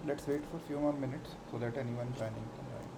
Let's wait for few more minutes so that anyone joining can join.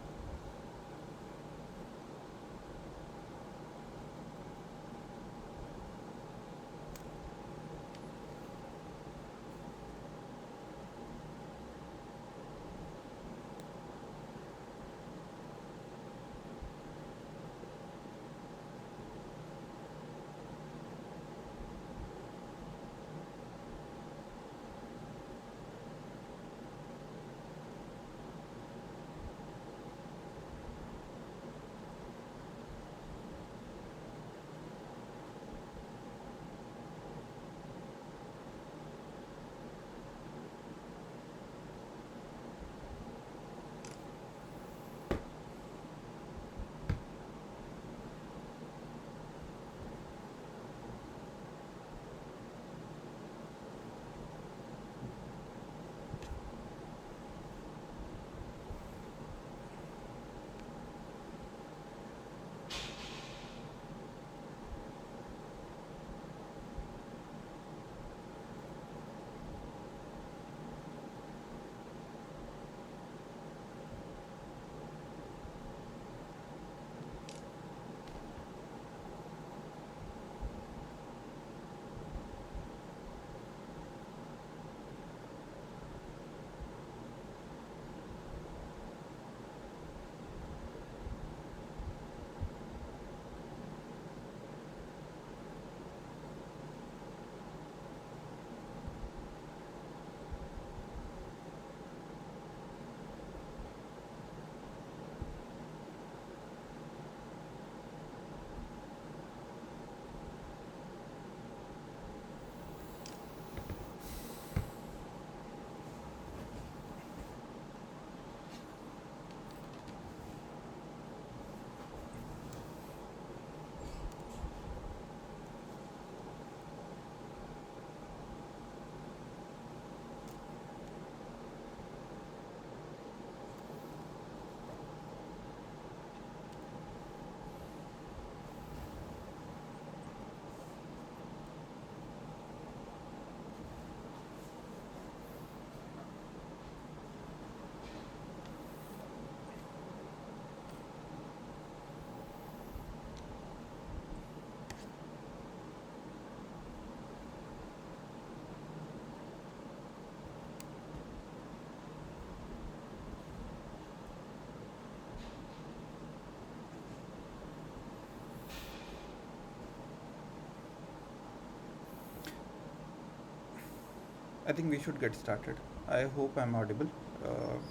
I think we should get started. I hope I'm audible.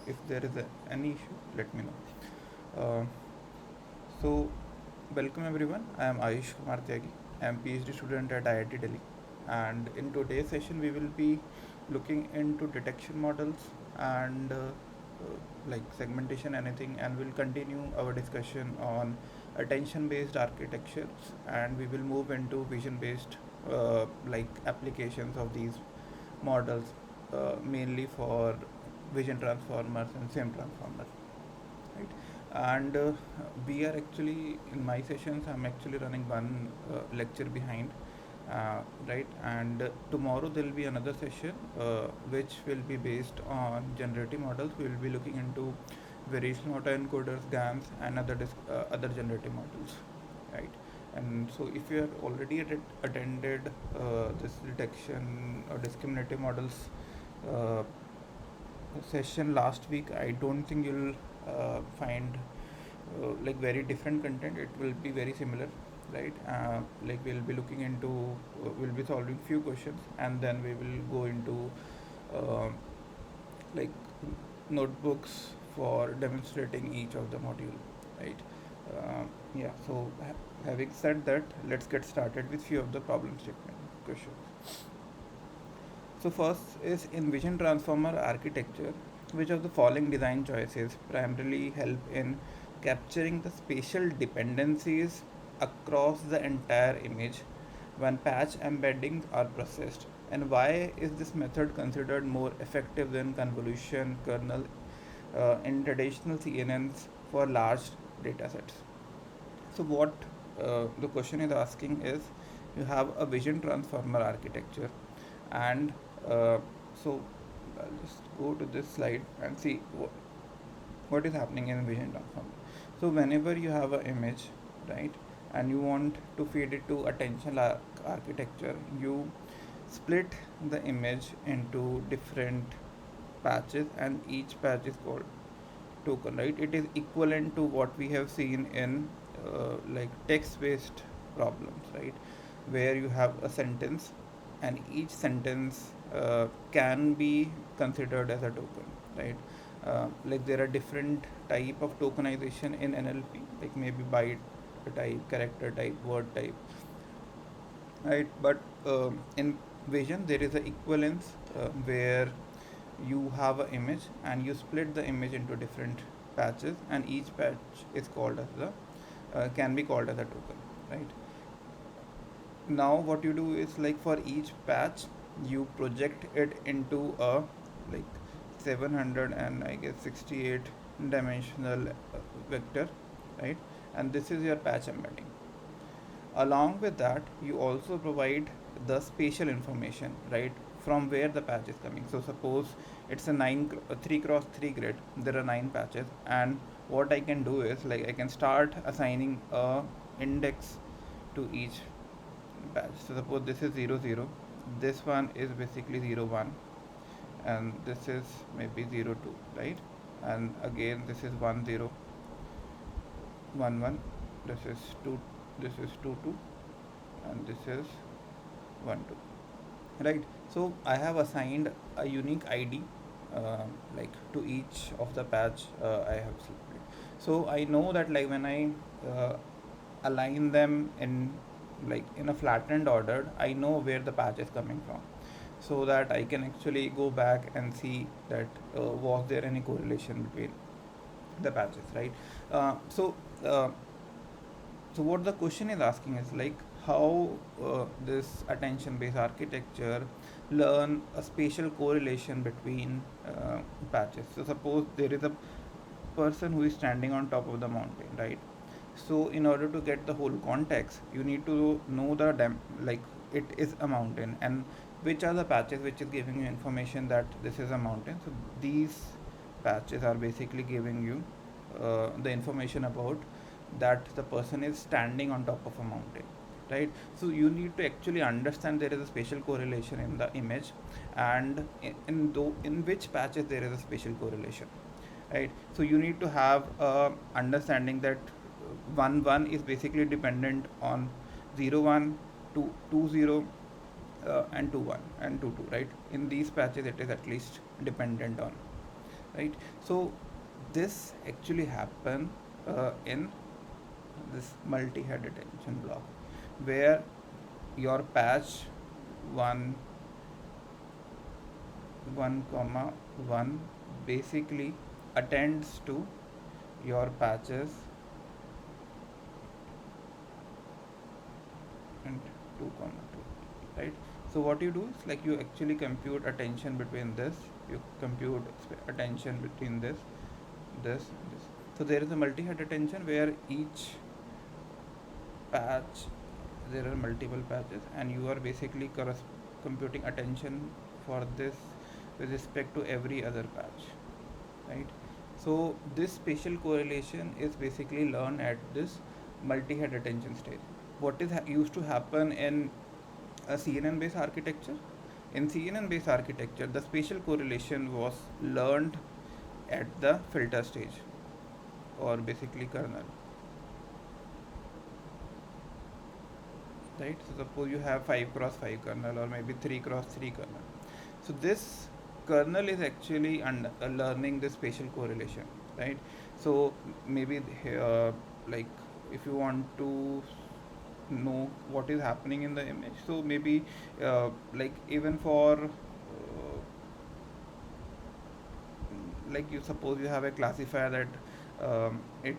If there is any issue, let me know. Uh, so, welcome everyone. I am Ayush Kumar Tyagi. I am PhD student at IIT Delhi. And in today's session, we will be looking into detection models and like segmentation, anything, and we'll continue our discussion on attention based architectures, and we will move into vision based like applications of these models, mainly for vision transformers and sim transformers, right? And we are actually, in my sessions, I'm actually running one lecture behind, right? And tomorrow there will be another session which will be based on generative models. We will be looking into variational autoencoders, GANs, and other generative models, right? And so if you have already attended this detection or discriminative models uh, session last week, I don't think you'll find like very different content. It will be very similar, right? Like we'll be looking into, we'll be solving few questions, and then we will go into uh, like notebooks for demonstrating each of the module, right? Yeah. So having said that, let's get started with few of the problem statement questions. So first is, in vision transformer architecture, which of the following design choices primarily help in capturing the spatial dependencies across the entire image when patch embeddings are processed? And why is this method considered more effective than convolution kernel in traditional CNNs for large datasets? So what the question is asking is, you have a vision transformer architecture, and so I'll just go to this slide and see what is happening in vision transformer. So whenever you have an image, right, and you want to feed it to attention architecture, you split the image into different patches, and each patch is called token, right? It is equivalent to what we have seen in like text based problems, right, where you have a sentence and each sentence can be considered as a token, right? Like there are different type of tokenization in NLP, like maybe byte type, character type, word type, right? But in vision there is a equivalence where you have an image and you split the image into different patches, and each patch is called as the can be called as a token, right? Now what you do is, like, for each patch you project it into a like 700 and I guess 68 dimensional vector, right? And this is your patch embedding. Along with that, you also provide the spatial information, right, from where the patch is coming. So suppose it's a 3 cross 3 grid, there are 9 patches, and what I can do is, like, I can start assigning a index to each patch. So suppose this is 0 0, this one is basically 0 1, and this is maybe 0 2, right? And again this is 1 0 1 1, this is 2, this is 2 2, and this is 1 2, right? So I have assigned a unique ID like to each of the patch I have selected. So I know that, like, when I uh, align them in, like, in a flattened order, I know where the patch is coming from, so that I can actually go back and see that was there any correlation between the patches, right? uh, so uh, so what the question is asking is, like, how this attention based architecture learn a spatial correlation between patches. So suppose there is a person who is standing on top of the mountain, right? So in order to get the whole context, you need to know like, it is a mountain, and which are the patches which is giving you information that this is a mountain. So these patches are basically giving you the information about that the person is standing on top of a mountain, right? So you need to actually understand there is a spatial correlation in the image, and in which patches there is a spatial correlation, right? So you need to have a understanding that 1 1 is basically dependent on 0 1 2 2 0 and 2 1 and 2 2, right? In these patches it is at least dependent on, right? So this actually happen in this multi-head attention block, where your patch 1 1 comma 1 basically attends to your patches and 2 comma 2, right? So what you do is, like, you actually compute attention between this, you compute attention between this and this. So there is a multi-head attention where each patch, there are multiple patches, and you are basically computing attention for this with respect to every other patch, right? So this spatial correlation is basically learned at this multi-head attention stage. What is used to happen in a CNN based architecture? In CNN based architecture, the spatial correlation was learned at the filter stage, or basically kernel, right? So suppose you have 5 cross 5 kernel, or maybe 3 cross 3 kernel. So this kernel is actually learning the spatial correlation, right? So maybe like, if you want to know what is happening in the image, so maybe like, even for like, you suppose you have a classifier that it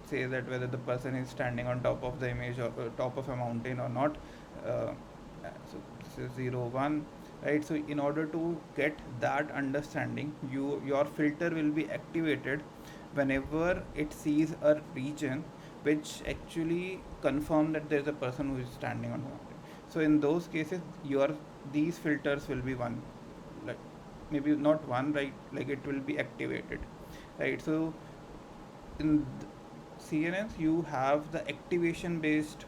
says that whether the person is standing on top of the image, or top of a mountain or not. So this is 0 1, right? So in order to get that understanding, your filter will be activated whenever it sees a region which actually confirm that there is a person who is standing on the mountain. So in those cases, your these filters will be one, like, maybe not one, right, like it will be activated, right? So in CNNs you have the activation based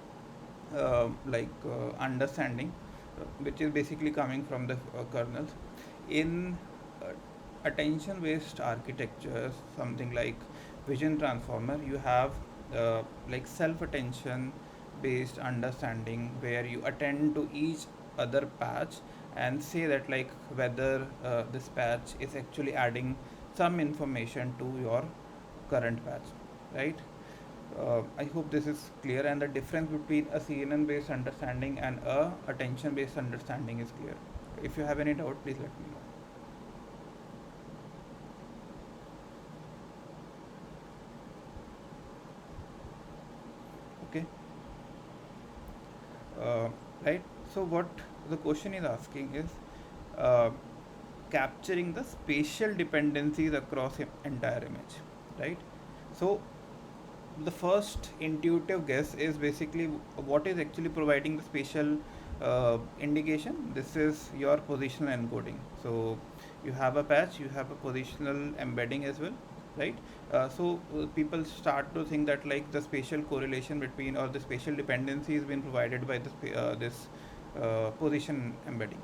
understanding, which is basically coming from the kernels. In uh, attention based architectures, something like vision transformer, you have like self attention based understanding, where you attend to each other patch and say that like whether this patch is actually adding some information to your current patch, right? I hope this is clear, and the difference between a CNN based understanding and a attention based understanding is clear. If you have any doubt, please let me know. Okay. uh, right, so what the question is asking is uh, capturing the spatial dependencies across entire image, right? So the first intuitive guess is basically what is actually providing the spatial indication. This is your positional encoding. So you have a patch, you have a positional embedding as well, right? People start to think that like the spatial correlation between, or the spatial dependency is being provided by this position embedding,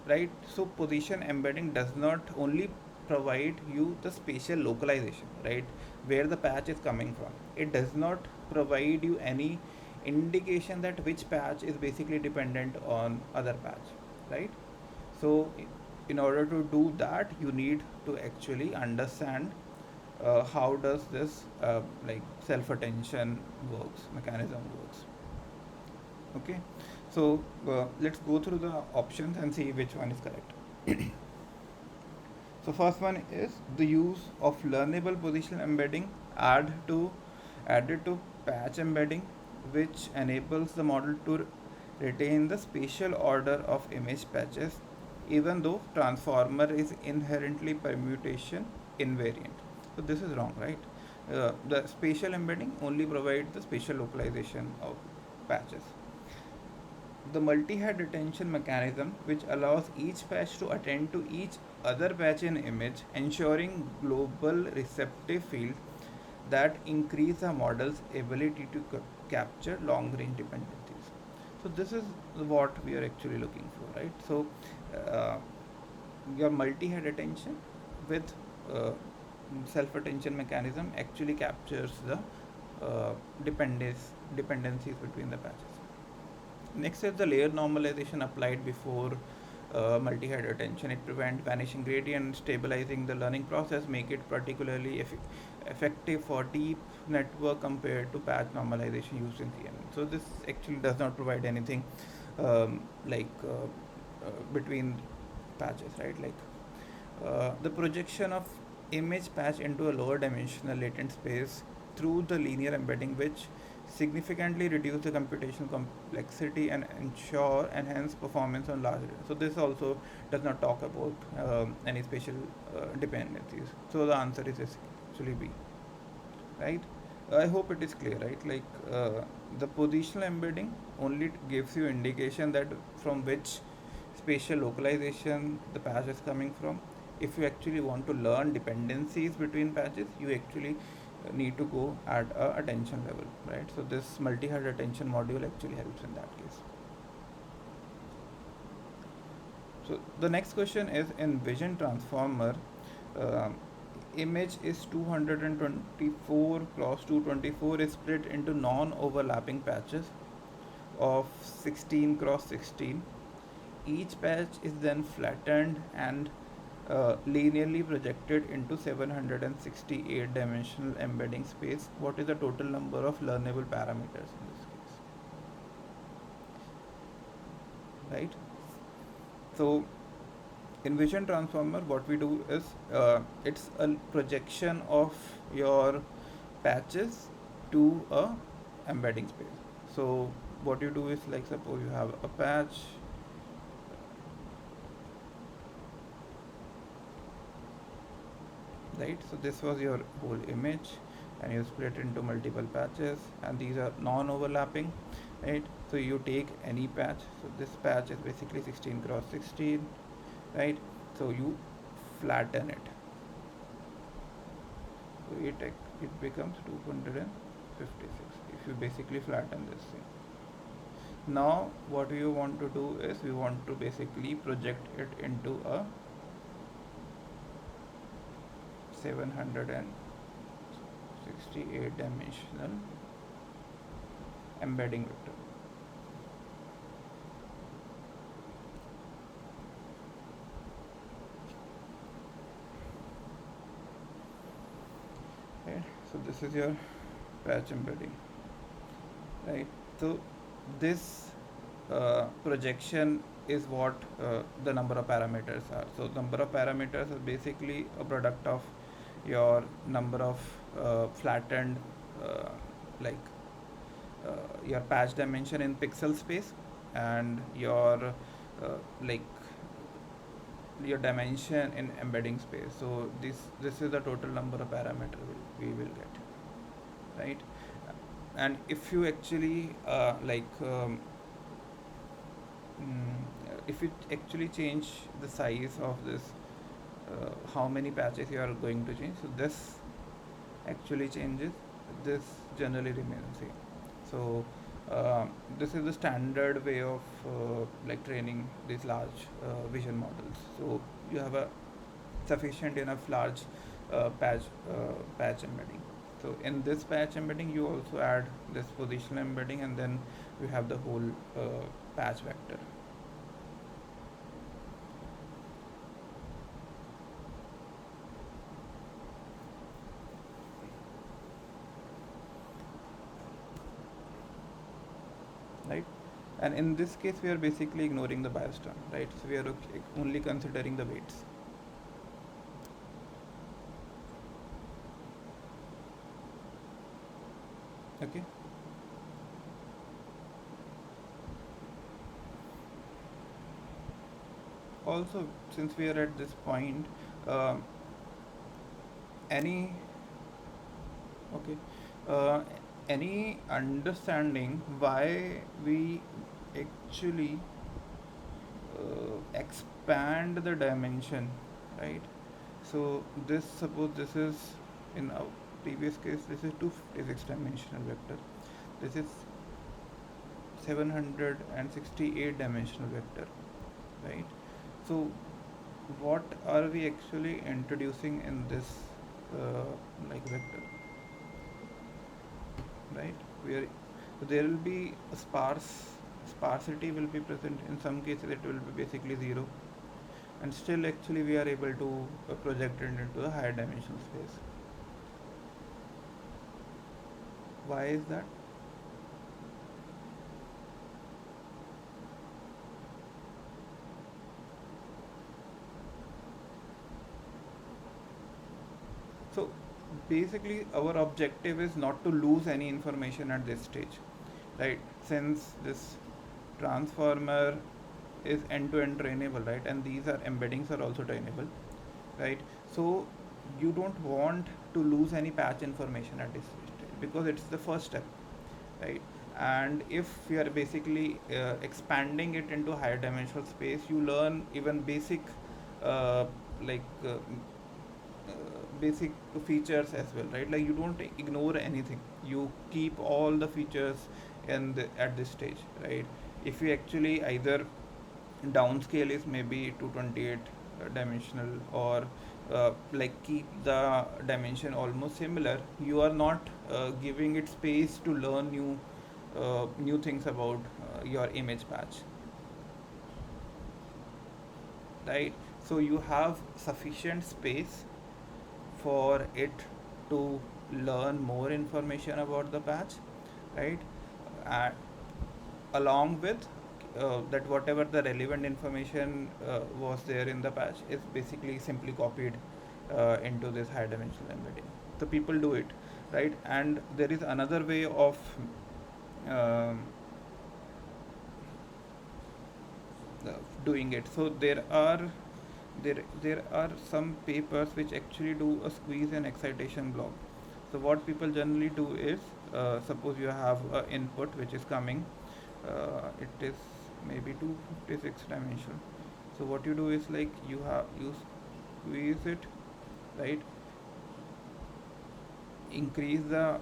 right? So position embedding does not only provide you the spatial localization, right, where the patch is coming from. It does not provide you any indication that which patch is basically dependent on other patch, right? So in order to do that, you need to actually understand how does this like self attention works, mechanism works. Okay, so let's go through the options and see which one is correct. So first one is the use of learnable positional embedding added to patch embedding, which enables the model to retain the spatial order of image patches, even though transformer is inherently permutation invariant. So this is wrong, right? The spatial embedding only provides the spatial localization of patches. The multi-head attention mechanism, which allows each patch to attend to each other patch in image, ensuring global receptive field that increase the model's ability to capture long-range dependencies. So this is what we are actually looking for, right? So uh, your multi-head attention with self-attention mechanism actually captures the dependencies between the patches. Next is the layer normalization applied before multi-head attention. It prevents vanishing gradient, stabilizing the learning process, make it particularly effective for deep network compared to patch normalization used in CNN. So this actually does not provide anything between patches, right? Like the projection of image patch into a lower dimensional latent space through the linear embedding, which significantly reduce the computational complexity and ensure enhanced performance on large data. So this also does not talk about any spatial dependencies. So the answer is actually B, right? I hope it is clear, right? Like the positional embedding only gives you indication that from which spatial localization the patch is coming from. If you actually want to learn dependencies between patches, you actually need to go at a attention level, right? So this multi-head attention module actually helps in that case. So the next question is, in vision transformer, uh, image is 224 cross 224 is split into non-overlapping patches of 16 cross 16. Each patch is then flattened and linearly projected into 768 dimensional embedding space. What is the total number of learnable parameters in this case, right? So in vision transformer, what we do is it's a projection of your patches to a embedding space. So what you do is, like, suppose you have a patch, right? So this was your whole image, and you split into multiple patches, and these are non-overlapping, right? So you take any patch. So this patch is basically 16 cross 16, right? So you flatten it. So it becomes 256 if you basically flatten this thing. Now what we want to do is we want to basically project it into a 768 dimensional embedding vector. Right, so this is your patch embedding, right? So this projection is what the number of parameters are. So number of parameters is basically a product of your number of flattened uh, like your patch dimension in pixel space and your like your dimension in embedding space. So this is the total number of parameter we will get, right? And if you actually if you actually change the size of this, how many patches you are going to change, so this actually changes, this generally remains same. So this is the standard way of like training these large vision models. So you have a sufficient enough large patch embedding. So in this patch embedding you also add this positional embedding, and then you have the whole patch vector. Right, and in this case we are basically ignoring the bias term, right? So we are only considering the weights. Okay, also since we are at this point, um, any okay uh, any understanding why we actually expand the dimension, right? So this, suppose this is, in our previous case this is 256 dimensional vector, this is 768 dimensional vector, right? So what are we actually introducing in this like vector, right? We are, so there will be a sparsity will be present. In some cases it will be basically 0, and still actually we are able to project it into a higher dimensional space. Why is that? So basically our objective is not to lose any information at this stage, right? Since this transformer is end-to-end trainable, right? And these are embeddings are also trainable, right? So you don't want to lose any patch information at this stage because it's the first step, right? And if you are basically expanding it into higher dimensional space, you learn even basic uh, like basic features as well, right? Like you don't ignore anything, you keep all the features at this stage, right? If you actually either downscale is maybe 228 dimensional, or like keep the dimension almost similar, you are not giving it space to learn new things about your image patch, right? So you have sufficient space for it to learn more information about the patch, right? uh, Along with that whatever the relevant information was there in the patch is basically simply copied into this high dimensional embedding. So people do it, right? And there is another way of um, uh, doing it. So there are some papers which actually do a squeeze and excitation block. So what people generally do is, suppose you have an input which is coming, it is maybe 256 dimension. So what you do is like you squeeze it, right, increase the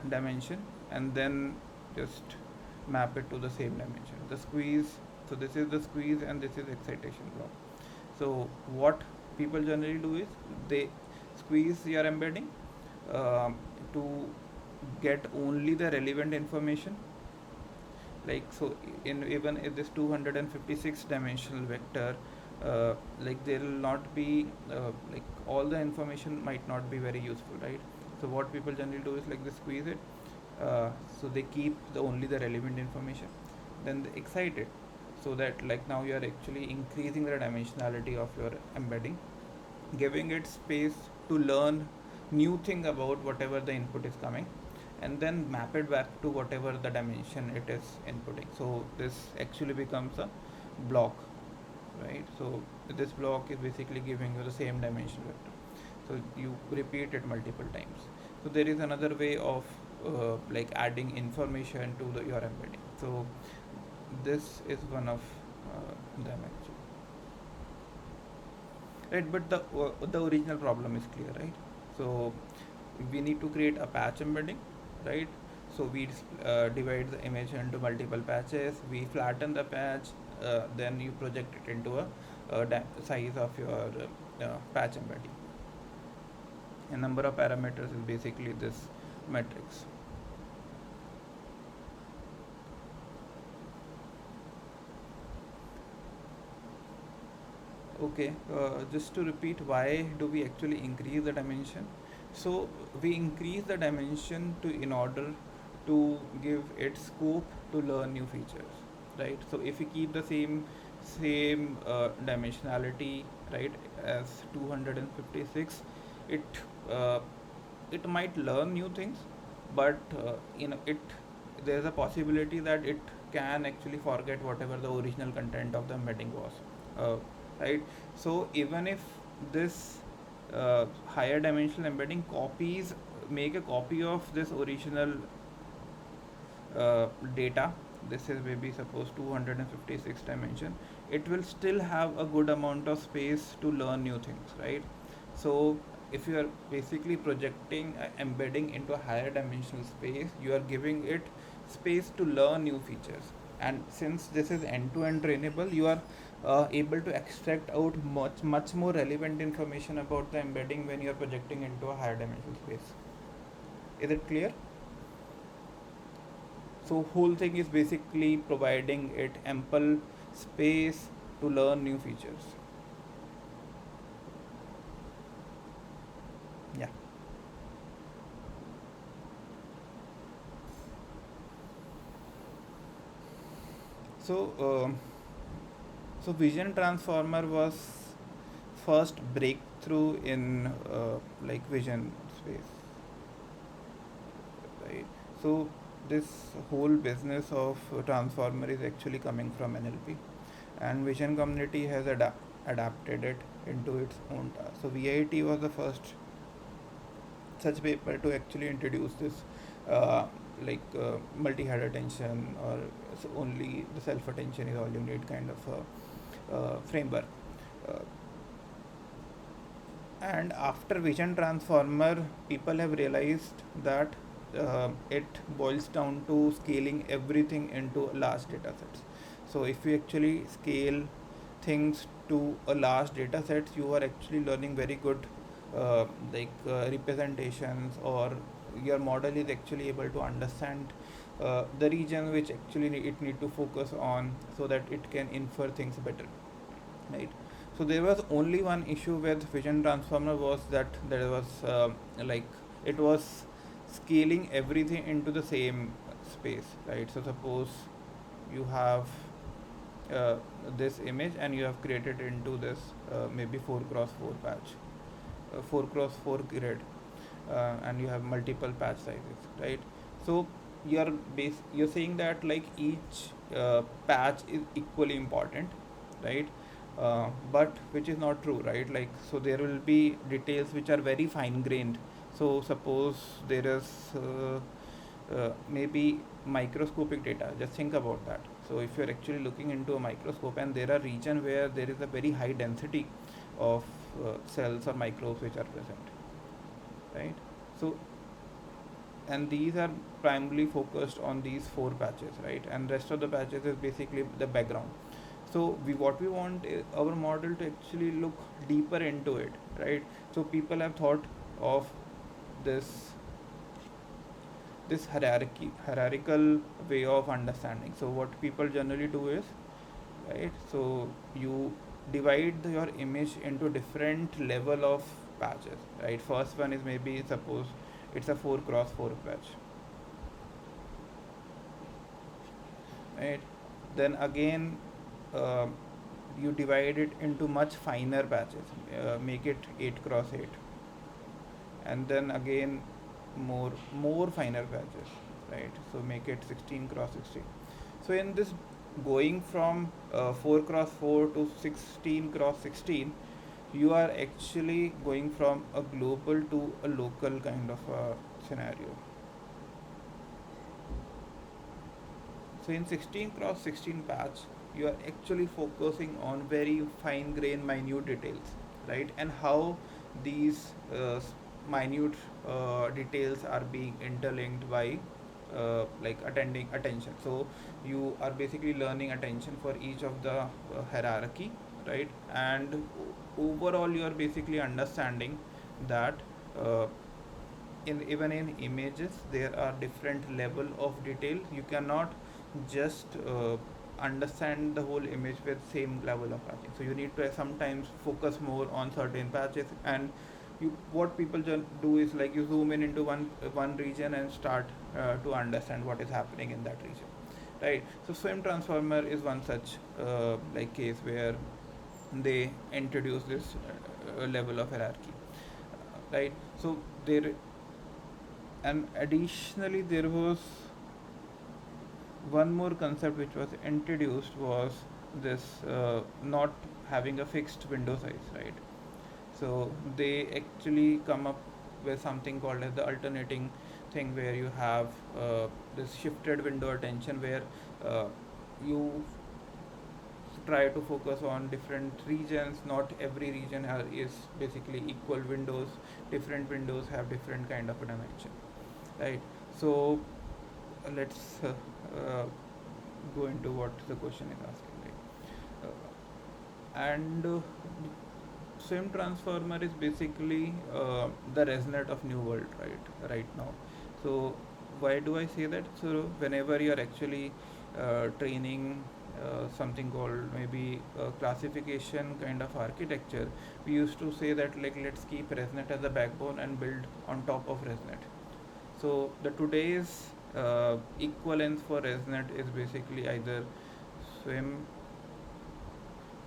dimension, and then just map it to the same dimension. The squeeze, so this is the squeeze and this is excitation block. So what people generally do is they squeeze your embedding to get only the relevant information. Like, so in even if this 256 dimensional vector, like there will not be like all the information might not be very useful, right? So what people generally do is like they squeeze it, so they keep only the relevant information, then they excite it, so that like now you are actually increasing the dimensionality of your embedding, giving it space to learn new thing about whatever the input is coming, and then map it back to whatever the dimension it is inputting. So this actually becomes a block, right? So this block is basically giving you the same dimension vector, so you repeat it multiple times. So there is another way of like adding information to your embedding. So this is one of them actually, right? But the original problem is clear, right? So we need to create a patch embedding, right? So we divide the image into multiple patches, we flatten the patch, then you project it into a size of your patch embedding. A number of parameters is basically this matrix. Okay, just to repeat, why do we actually increase the dimension? So we increase the dimension to in order to give it scope to learn new features, right? So if we keep the same dimensionality, right, as 256, it uh, it might learn new things, but it there's a possibility that it can actually forget whatever the original content of the embedding was, uh, right? So even if this higher dimensional embedding make a copy of this original data, this is maybe suppose 256 dimension, it will still have a good amount of space to learn new things, right? So if you are basically projecting embedding into a higher dimensional space, you are giving it space to learn new features, and since this is end-to-end trainable, you are able to extract out much more relevant information about the embedding when you are projecting into a higher dimensional space. Is it clear? So whole thing is basically providing it ample space to learn new features. Yeah. So vision transformer was first breakthrough in like vision space, right? So this whole business of transformer is actually coming from NLP, and vision community has adapted it into its own task. So ViT was the first such paper to actually introduce this multi-head attention, or so only the self attention is all you need kind of a framework. Uh, and after vision transformer, people have realized that it boils down to scaling everything into large data sets. So if you actually scale things to a large data set, you are actually learning very good representations, or your model is actually able to understand the region which actually it need to focus on, so that it can infer things better, right? So there was only one issue with vision transformer, was that there was like it was scaling everything into the same space, right? So suppose you have uh, this image and you have created into this maybe 4x4 patch, 4x4 grid, and you have multiple patch sizes, right? So you're saying that like each patch is equally important, right? But which is not true, right? Like, so there will be details which are very fine grained. So suppose there is maybe microscopic data, just think about that. So if you're actually looking into a microscope and there are regions where there is a very high density of cells or microbes which are present, right? So, and these are primarily focused on these four patches, right? And rest of the patches is basically the background. So what we want is our model to actually look deeper into it, right? So people have thought of this hierarchical way of understanding. So what people generally do is, right, so you divide your image into different level of patches, right? First one is maybe, suppose it's a 4x4 patch, right? Then again, uh, you divide it into much finer patches, make it 8x8, and then again more finer patches, right? So make it 16x16. So in this, going from 4x4 to 16x16, you are actually going from a global to a local kind of a scenario. So in 16x16 patch, you are actually focusing on very fine grained minute details, right? And how these minute details are being interlinked by like attending attention. So you are basically learning attention for each of the hierarchy, right? And overall you are basically understanding that uh, in even in images there are different level of detail. You cannot just understand the whole image with same level of patching, so you need to sometimes focus more on certain patches. And what people do is like you zoom in into one region and start to understand what is happening in that region, right? So swim transformer is one such like case where they introduce this level of hierarchy, right? So there, and additionally there was one more concept which was introduced, was this not having a fixed window size, right? So they actually come up with something called as the alternating thing, where you have this shifted window attention, where you try to focus on different regions. Not every region is basically equal windows. Different windows have different kind of a dimension, right? So let's go into what the question is asking, right? And swim transformer is basically the resonate of new world, right now. So why do I say that? So whenever you are actually training something called maybe classification kind of architecture, we used to say that like let's keep resonate as a backbone and build on top of resonate. So the today's equivalence for resonate is basically either swim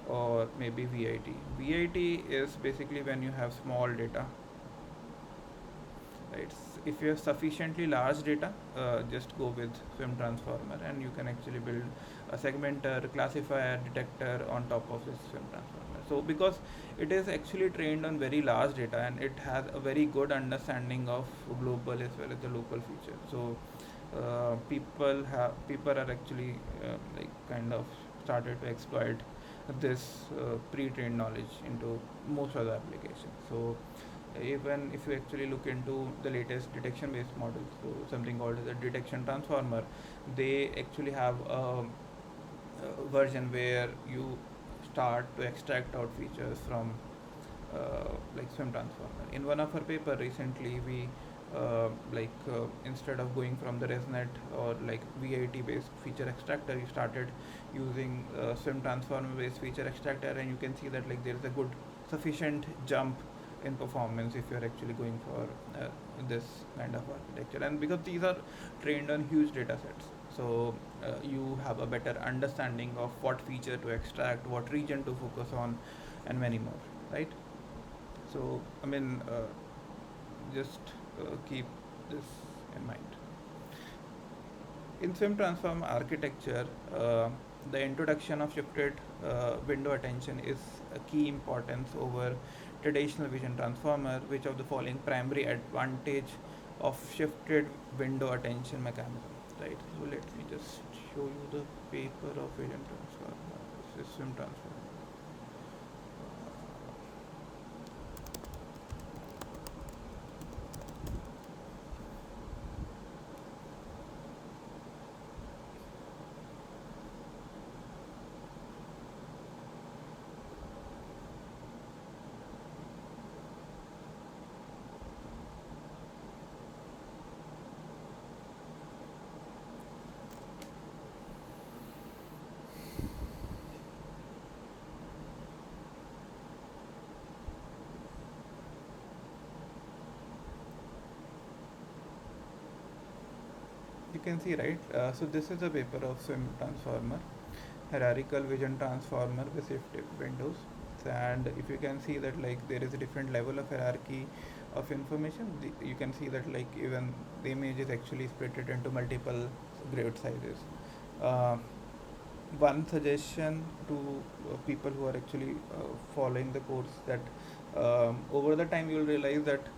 or maybe ViT. ViT is basically when you have small data, right? If you have sufficiently large data, just go with swim transformer and you can actually build a segmenter, classifier, detector on top of this swim transformer. So because it is actually trained on very large data and it has a very good understanding of global as well as the local feature. So people are actually like kind of started to exploit this pre-trained knowledge into most of the applications. So even if you actually look into the latest detection based models, so something called the detection transformer, they actually have a version where you start to extract out features from like swim transformer. In one of our paper recently, we instead of going from the resnet or like ViT based feature extractor, you started using swim transformer based feature extractor, and you can see that like there is a good sufficient jump in performance if you're actually going for this kind of architecture. And because these are trained on huge data sets, so you have a better understanding of what feature to extract, what region to focus on, and many more, right? So I mean, just keep this in mind. In swim transform architecture, the introduction of shifted window attention is a key importance over traditional vision transformer. Which of the following primary advantage of shifted window attention mechanism, right? So let me just show you the paper of agent transformer, system transformer. You can see, right? So this is a paper of swim transformer, hierarchical vision transformer with shifted windows. And if you can see that like there is a different level of hierarchy of information, you can see that like even the image is actually split it into multiple grid sizes. Uh, One suggestion to people who are actually following the course, that over the time you'll realize that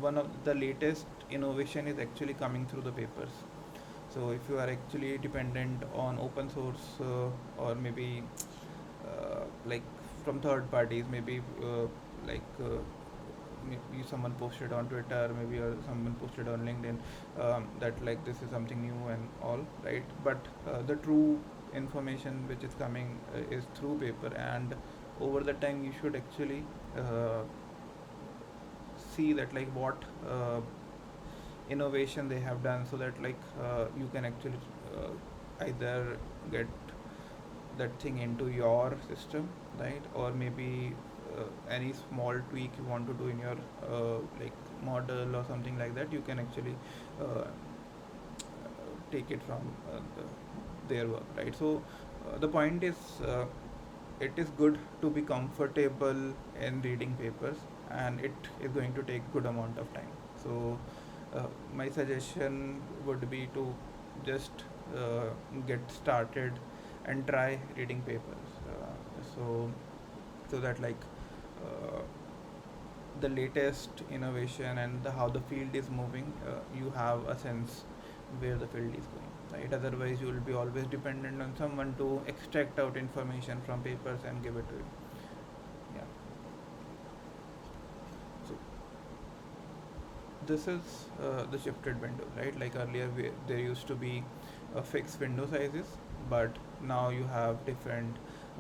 one of the latest innovation is actually coming through the papers. So if you are actually dependent on open source or maybe like from third parties, maybe maybe someone posted on Twitter, maybe or someone posted on LinkedIn, that like this is something new and all, right? But the true information which is coming is through paper, and over the time you should actually uh, see that like what innovation they have done, so that like you can actually either get that thing into your system, right? Or maybe any small tweak you want to do in your like model or something like that, you can actually take it from their work, right? So the point is, it is good to be comfortable in reading papers, and it is going to take good amount of time. So my suggestion would be to just get started and try reading papers, so that like uh, the latest innovation and how the field is moving, you have a sense where the field is going, right? Otherwise you will be always dependent on someone to extract out information from papers and give it to you. Yeah. So this is the shifted window, right? Like earlier there used to be fixed window sizes, but now you have different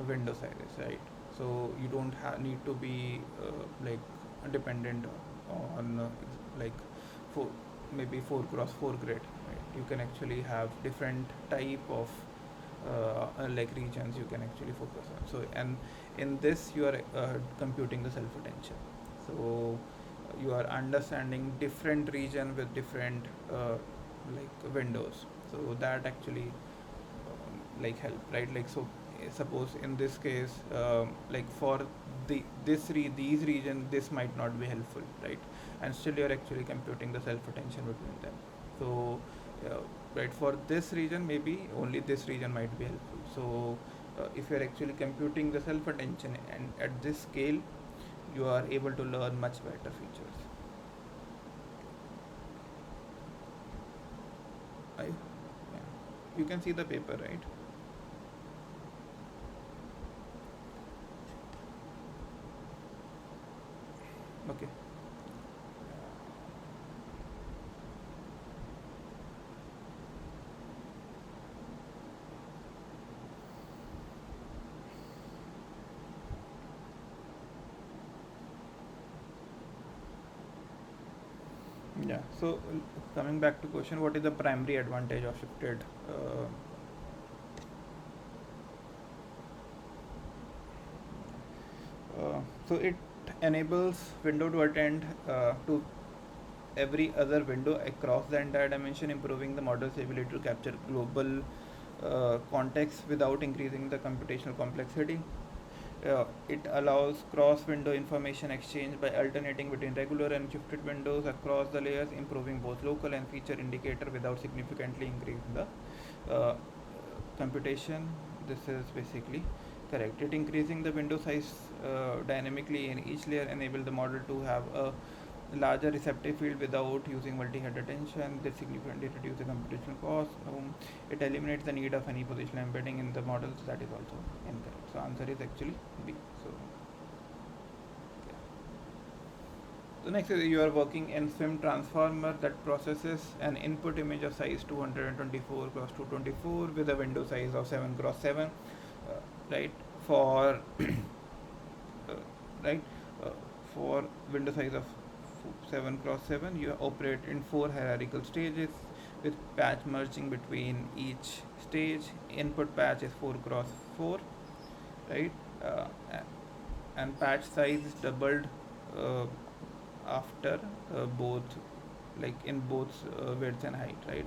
window sizes, right? So you don't need to be like dependent on like four, maybe 4 cross 4 grid, right? You can actually have different type of like regions you can actually focus on. So and in this you are computing the self attention. So you are understanding different region with different like windows, so that actually like help, right? Like so suppose in this case, like for these region this might not be helpful, right? And still you're actually computing the self attention between them. So uh, right, for this region maybe only this region might be helpful. So if you're actually computing the self attention and at this scale, you are able to learn much better features. Yeah. You can see the paper, right? Okay. Yeah. So coming back to question, what is the primary advantage of shifted? So it enables window to attend to every other window across the entire dimension, improving the model's ability to capture global context without increasing the computational complexity. It allows cross-window information exchange by alternating between regular and shifted windows across the layers, improving both local and feature indicator without significantly increasing the computation. This is basically correct. It increasing the window size dynamically in each layer enable the model to have a larger receptive field without using multi-head attention. This significantly reduces the computational cost. It eliminates the need of any positional embedding in the models. That is also incorrect. So answer is actually B. So yeah. So next is you are working in swim transformer that processes an input image of size 224 cross 224 with a window size of 7 cross 7, right? For right uh, for window size of 7 cross 7, you operate in 4 hierarchical stages with patch merging between each stage. Input patch is 4 cross 4, right? And patch size is doubled uh, after both, like in both width and height, right?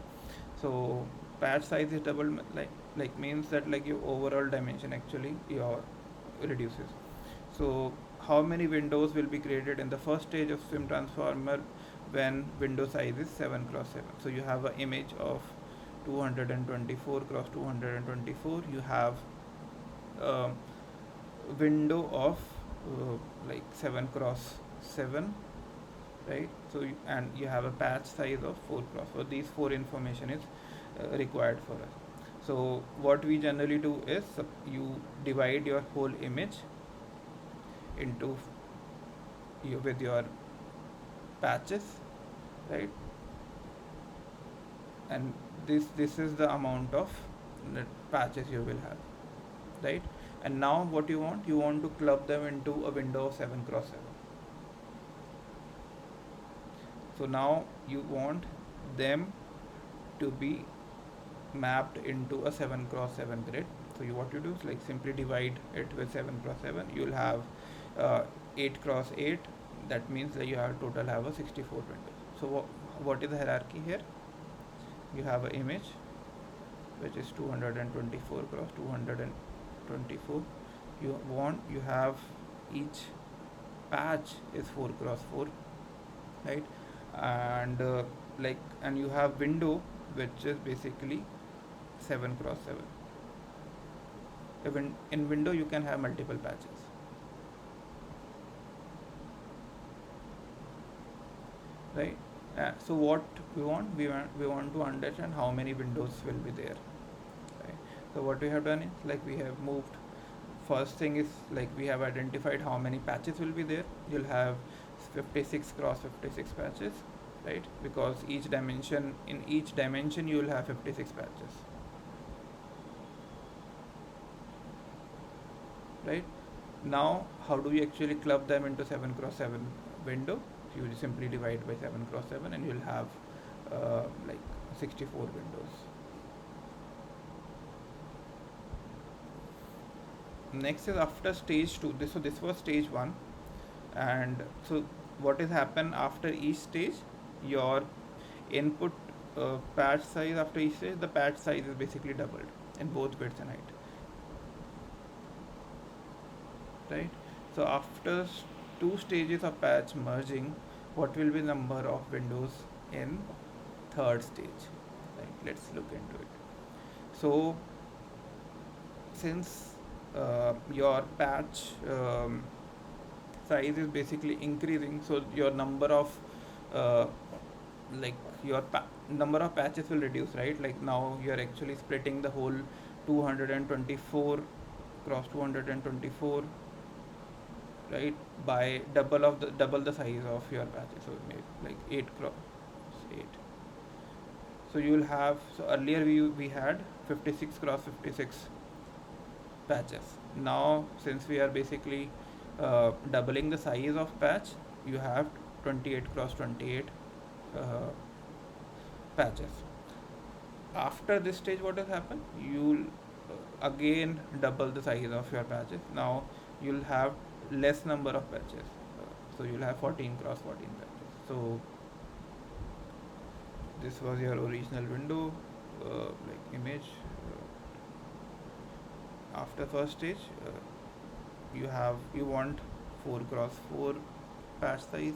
So patch size is doubled, like means that like your overall dimension actually your reduces. So how many windows will be created in the first stage of swim transformer when window size is 7 cross 7? So you have an image of 224 cross 224. You have a window of like 7 cross 7, right? So and you have a patch size of 4 cross. So these 4 information is required for us. So what we generally do is you divide your whole image into with your patches, right? And this is the amount of patches you will have, right? And now what you want to club them into a window of 7 cross 7. So now you want them to be mapped into a 7 cross 7 grid. So what you do is like simply divide it with 7 cross 7. You'll have 8 cross 8. That means that you have total have a 64 windows. So what is the hierarchy here? You have an image which is 224 cross 224. You have each patch is 4 cross 4, right? And and you have window which is basically 7 cross 7. Even in window you can have multiple patches, right? So what we want to understand how many windows will be there, right? So what we have done is like we have moved. First thing is like we have identified how many patches will be there. You'll have 56 cross 56 patches, right? Because in each dimension you will have 56 patches, right? Now how do we actually club them into 7 cross 7 window? You will simply divide by 7 cross 7 and you'll have like 64 windows. Next is after stage 2. So this was stage 1, and so what is happen after each stage? Your input patch size after each stage, the patch size is basically doubled in both width and height, right? So after 2 stages of patch merging, what will be the number of windows in third stage? Right, let's look into it. So since your patch size is basically increasing, so your number of number of patches will reduce, right? Like now you are actually splitting the whole 224 cross 224, right, by double the size of your patches. So maybe like 8 cross 8. So you will have, so earlier we had 56 cross 56 patches. Now since we are basically doubling the size of patch, you have 28 cross 28 patches. After this stage, what has happened? You'll again double the size of your patches. Now you'll have less number of patches. So you'll have 14 cross 14 patches. So this was your original window, like image. After first stage, you want 4 cross 4 patch size.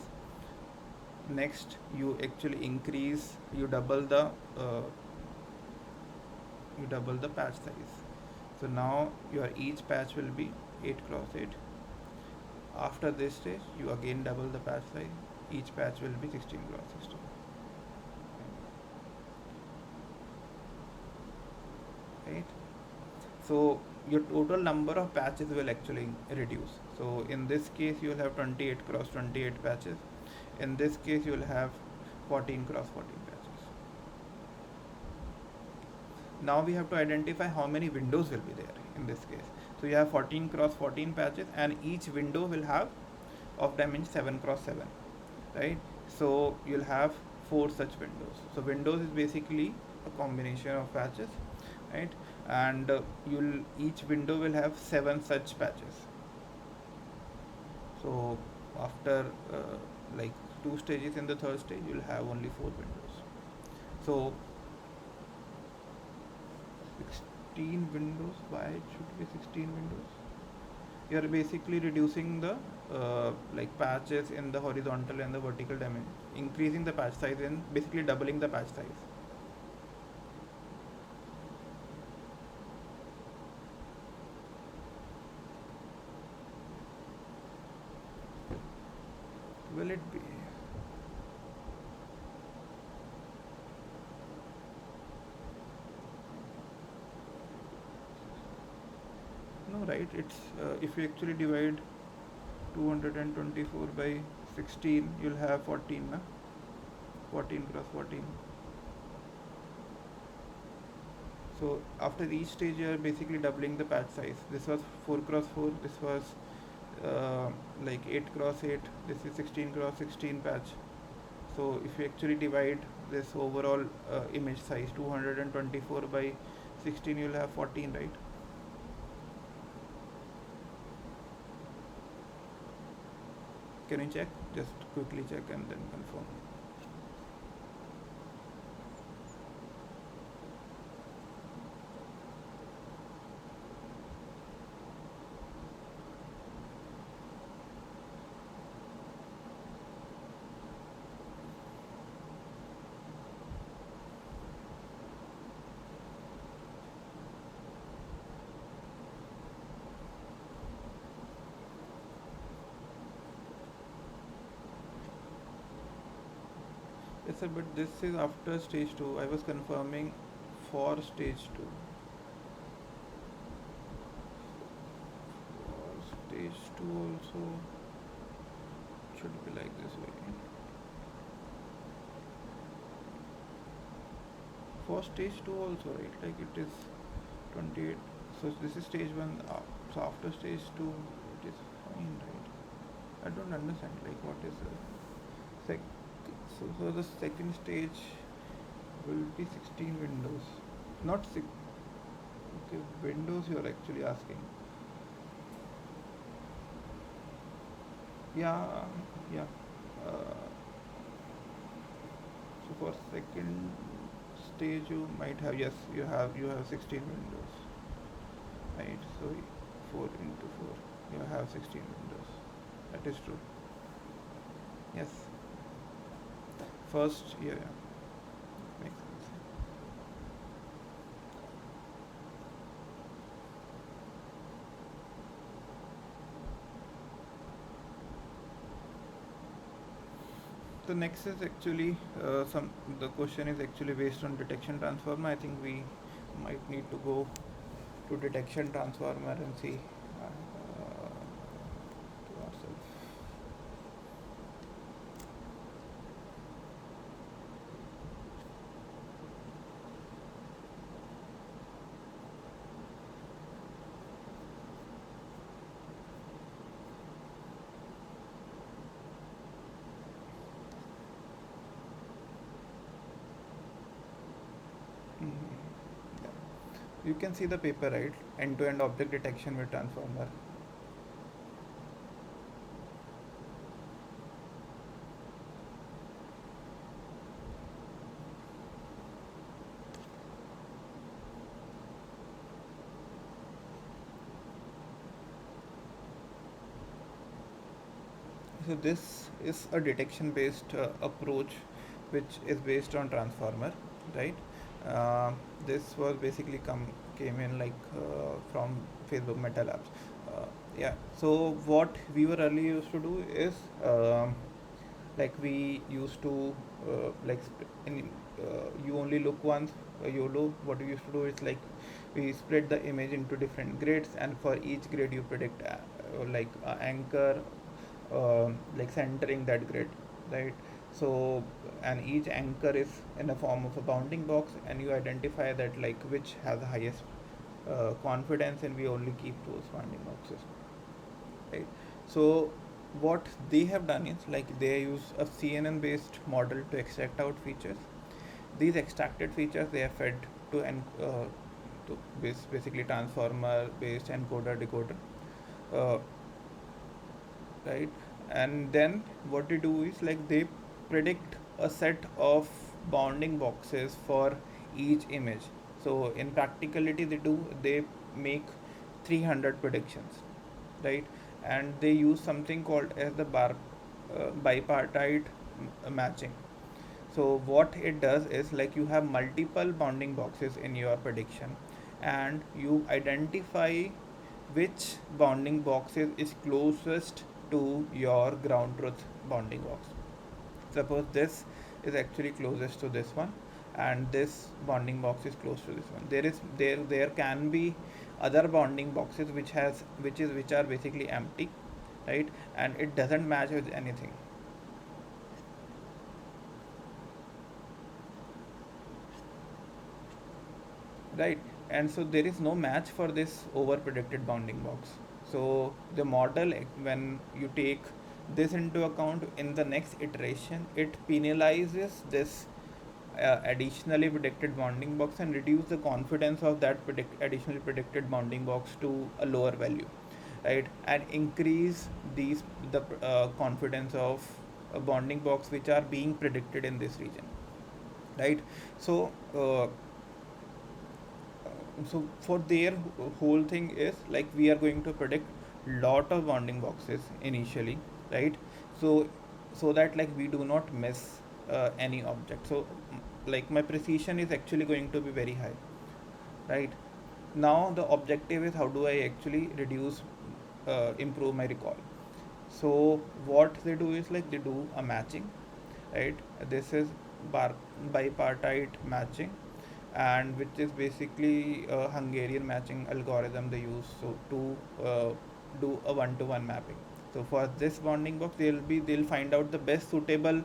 Next, you actually increase, you double the patch size. So now your each patch will be 8 cross 8. After this stage, you again double the patch size each patch will be 16 cross 16. Right, so your total number of patches will actually reduce. So in this case you will have 28 cross 28 patches. In this case you will have 14 cross 14 patches. Now we have to identify how many windows will be there in this case. So you have 14 cross 14 patches, and each window will have of dimension 7 cross 7, right? So you'll have four such windows. So windows is basically a combination of patches, right? And you'll each window will have seven such patches. So after like two stages, in the third stage you'll have only four windows. So 16 windows. Why it should be 16 windows? You are basically reducing the like patches in the horizontal and the vertical dimension, increasing the patch size and basically doubling the patch size. Will it be? No, right? It's if you actually divide 224 by 16, you'll have 14, na? 14 cross 14. So after each stage, you are basically doubling the patch size. This was 4 cross 4. This was like 8 cross 8. This is 16 cross 16 patch. So if you actually divide this overall image size 224 by 16, you'll have 14, right? Can you check? Just quickly check and then confirm. Yes, sir, but this is after stage 2. I was confirming for stage 2. For stage 2 also should be like this way. For stage 2 also, right? Like it is 28. So this is stage 1. So after stage 2, it is fine, right? I don't understand. Like what is so the second stage will be 16 windows, not 6. Okay, windows you are actually asking. Yeah, yeah. Uh, so for second stage you might have, yes, you have 16 windows, right? So 4 into 4, you have 16 windows. That is true. Yes. First, yeah, yeah. Makes sense. The next is actually the question is actually based on detection transformer. I think we might need to go to detection transformer and see to ourselves. Yeah. You can see the paper, right? End-to-end object detection with transformer. So this is a detection based approach which is based on transformer, right? This was basically came in like from Facebook Meta Labs. Yeah, so what we were earlier used to do is Like we used to you only look once, YOLO. What we used to do is like we split the image into different grids, and for each grid you predict anchor, like centering that grid, right? So, and each anchor is in a form of a bounding box, and you identify that like which has the highest confidence, and we only keep those bounding boxes, right? So what they have done is like they use a CNN based model to extract out features. These extracted features they are fed to basically transformer based encoder decoder, uh, right? And then what they do is like they predict a set of bounding boxes for each image. So in practicality they make 300 predictions, right? And they use something called as the bipartite matching. So what it does is like you have multiple bounding boxes in your prediction, and you identify which bounding boxes is closest to your ground truth bounding box. Suppose this is actually closest to this one, and this bounding box is close to this one. There can be other bounding boxes which are basically empty, right? And it doesn't match with anything, right? And so there is no match for this over predicted bounding box. So the model, when you take this into account in the next iteration, it penalizes this additionally predicted bounding box and reduce the confidence of that additionally predicted bounding box to a lower value, right? And increase the confidence of a bounding box which are being predicted in this region, right? So so for their whole thing is like we are going to predict lot of bounding boxes initially, right? So that like we do not miss any object. So like my precision is actually going to be very high, right? Now the objective is how do I actually reduce improve my recall. So what they do is like they do a matching, right? This is bipartite matching, and which is basically a Hungarian matching algorithm they use so to do a one-to-one mapping. So for this bounding box, they'll find out the best suitable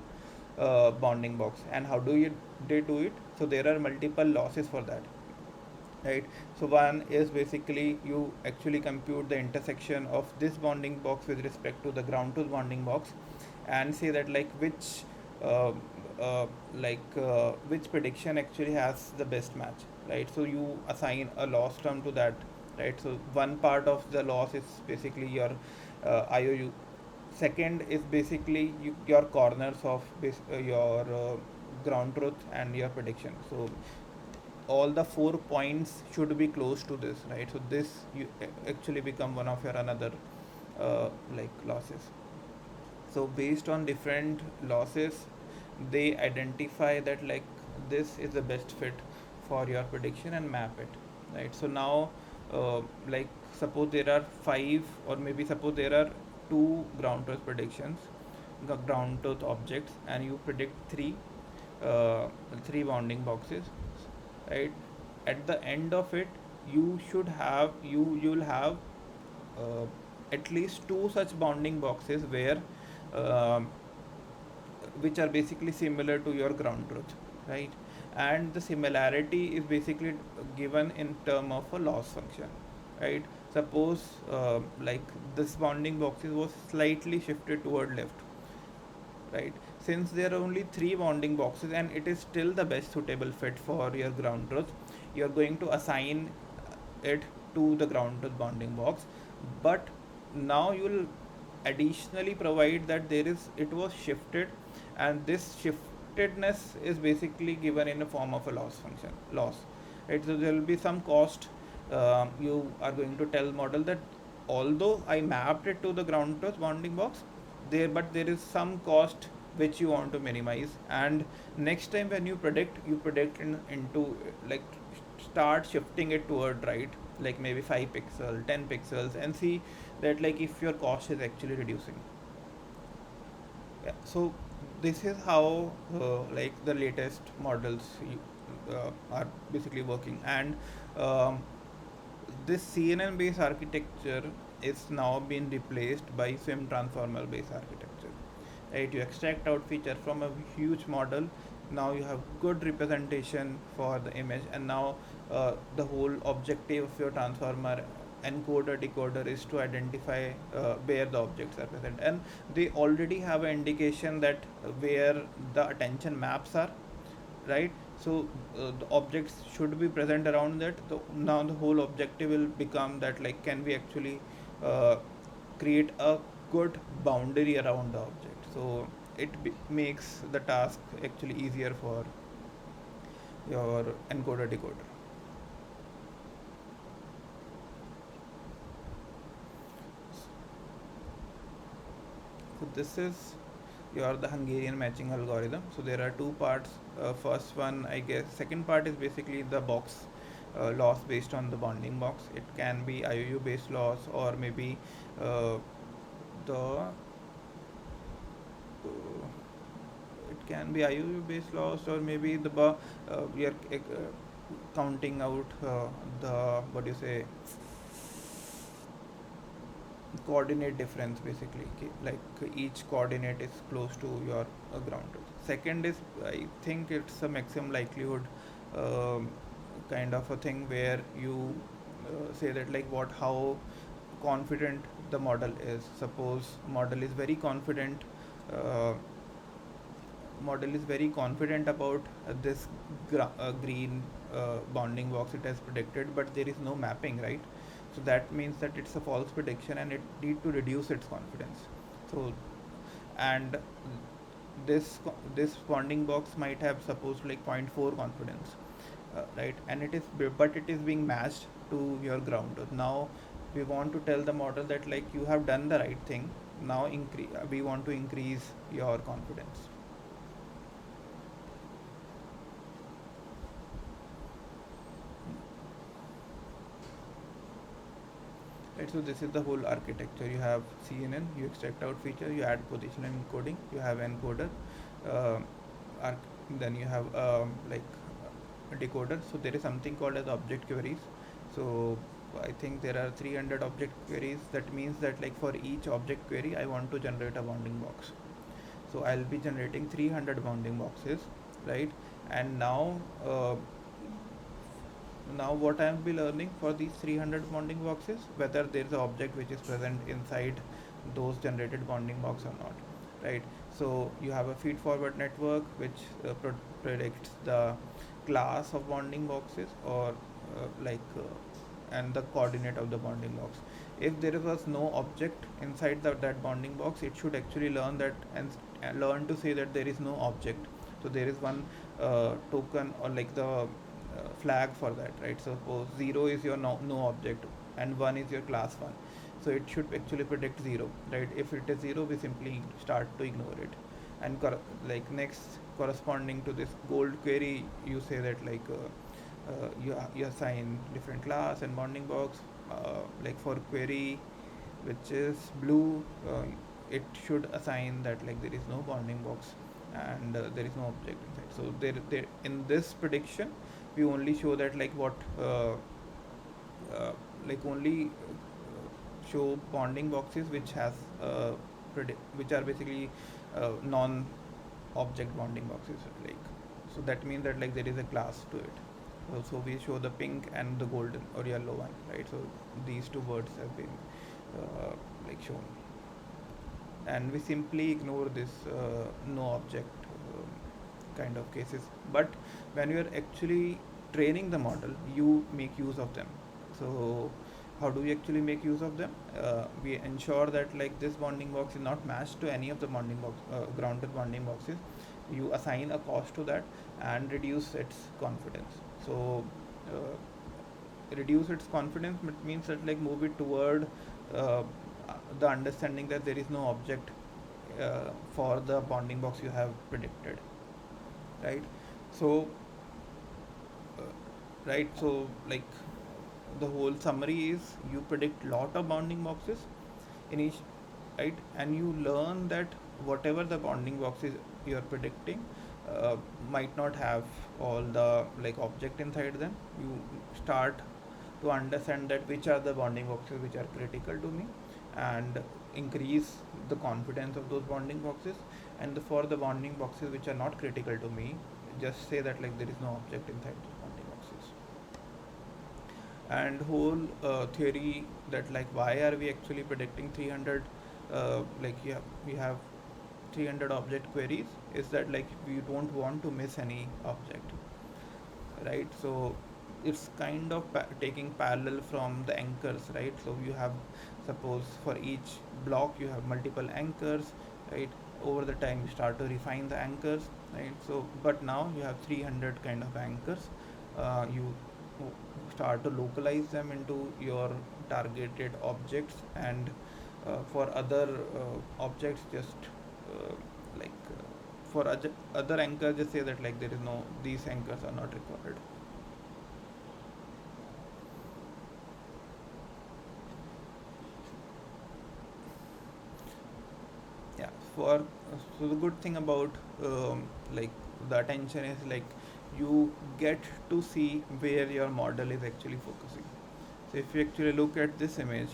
bounding box. And how do they do it? So there are multiple losses for that, right? So one is basically you actually compute the intersection of this bounding box with respect to the ground truth bounding box, and say that like uh, which prediction actually has the best match, right? So you assign a loss term to that, right? So one part of the loss is basically your IOU. Second is basically your corners of your ground truth and your prediction. So all the 4 points should be close to this, right? So this you actually become one of your another losses. So based on different losses, they identify that like this is the best fit for your prediction and map it, right? So now like suppose there are five, or maybe suppose there are two ground truth predictions, ground truth objects, and you predict uh, three bounding boxes, right? At the end of it, you'll have uh, at least two such bounding boxes where um which are basically similar to your ground truth, right? And the similarity is basically given in term of a loss function, right? Suppose like this bounding boxes was slightly shifted toward left, right? Since there are only three bounding boxes and it is still the best suitable fit for your ground truth, you're going to assign it to the ground truth bounding box. But now you'll additionally provide that there is it was shifted, and this shiftedness is basically given in the form of a loss function loss, right? So there will be some cost. You are going to tell model that although I mapped it to the ground truth bounding box, there is some cost which you want to minimize, and next time when you predict into like start shifting it toward right, like maybe 5 pixel 10 pixels, and see that like if your cost is actually reducing. Yeah, so this is how like the latest models are basically working. And um, this CNN based architecture is now being replaced by swim transformer based architecture, right? You extract out feature from a huge model, now you have good representation for the image, and now the whole objective of your transformer encoder decoder is to identify where the objects are present, and they already have an indication that where the attention maps are, right? So the objects should be present around that. Now the whole objective will become that, like, can we actually uh, create a good boundary around the object, so makes the task actually easier for your encoder decoder. So this is your the Hungarian matching algorithm. So there are two parts. First one, I guess, second part is basically the box loss based on the bounding box. It can be IOU based loss, or maybe uh, the it can be IOU based loss, or maybe we are counting out the, what do you say, coordinate difference basically. Like each coordinate is close to your ground truth. Second is, I think it's a maximum likelihood um, kind of a thing, where you say that, like, what how confident the model is. Suppose uh, model is very confident about this green bounding box it has predicted, but there is no mapping, right? So that means that it's a false prediction, and it need to reduce its confidence. So, and this bounding box might have, suppose, like 0.4 confidence, right? And but it is being matched to your ground truth. Now we want to tell the model that, like, you have done the right thing. Now we want to increase your confidence. Right, so this is the whole architecture. You have CNN, you extract out feature, you add position and encoding, you have encoder, uh, then you have like a decoder. So there is something called as object queries. So I think there are 300 object queries. That means that, like, for each object query I want to generate a bounding box. So I'll be generating 300 bounding boxes, right? And now what I will be learning for these 300 bounding boxes, whether there is an object which is present inside those generated bounding box or not, right? So you have a feed forward network which predicts the class of bounding boxes, or and the coordinate of the bounding box. If there was no object inside that bounding box, it should actually learn that, and learn to say that there is no object. So there is one token, or like the flag for that, right? So suppose 0 is your no object, and 1 is your class 1. So it should actually predict 0, right? If it is 0, we simply start to ignore it. And like next, corresponding to this gold query, you say that, like, you assign different class and bounding box. Like for query which is blue, it should assign that, like, there is no bounding box, and there is no object inside. So there in this prediction, we only show that, like, what like only show bounding boxes which has which are basically non object bounding boxes, like. So that means that, like, there is a class to it. So we show the pink and the golden or yellow one, right? So these two words have been like shown, and we simply ignore this no object kind of cases. But when you are actually training the model, you make use of them. So how do we actually make use of them? We ensure that, like, this bounding box is not matched to any of the bounding box grounded bounding boxes. You assign a cost to that and reduce its confidence. So reduce its confidence means that, like, move it toward uh, the understanding that there is no object for the bounding box you have predicted, right? So uh, right, so, like, the whole summary is, you predict lot of bounding boxes in each, right? And you learn that whatever the bounding box is you're predicting uh, might not have all the like object inside them. You start to understand that which are the bounding boxes which are critical to me, and increase the confidence of those bounding boxes. And for the bounding boxes which are not critical to me, just say that like there is no object inside those bounding boxes. And whole theory that like why are we actually predicting 300, like yeah, we have 300 object queries, is that like we don't want to miss any object, right? So it's kind of taking parallel from the anchors, right? So you have, suppose for each block you have multiple anchors, right? Over the time you start to refine the anchors, right? So but now you have 300 kind of anchors. You start to localize them into your targeted objects, and for other objects just like for other anchors just say that like there is no, these anchors are not required. Yeah, for so the good thing about like the attention is like you get to see where your model is actually focusing. So if you actually look at this image,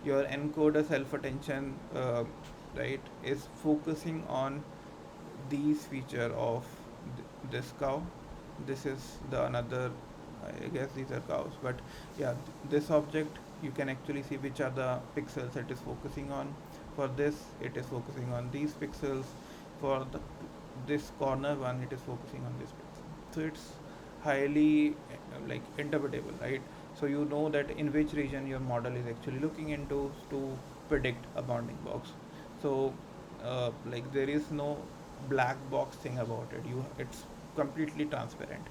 your encoder self attention, right, is focusing on these feature of this cow. This is the another, I guess these are cows, but yeah, this object you can actually see which are the pixels it is focusing on. For this it is focusing on these pixels. For this corner one it is focusing on this pixel. So it's highly like interpretable, right? So you know that in which region your model is actually looking into to predict a bounding box. So like there is no black box thing about it. It's completely transparent.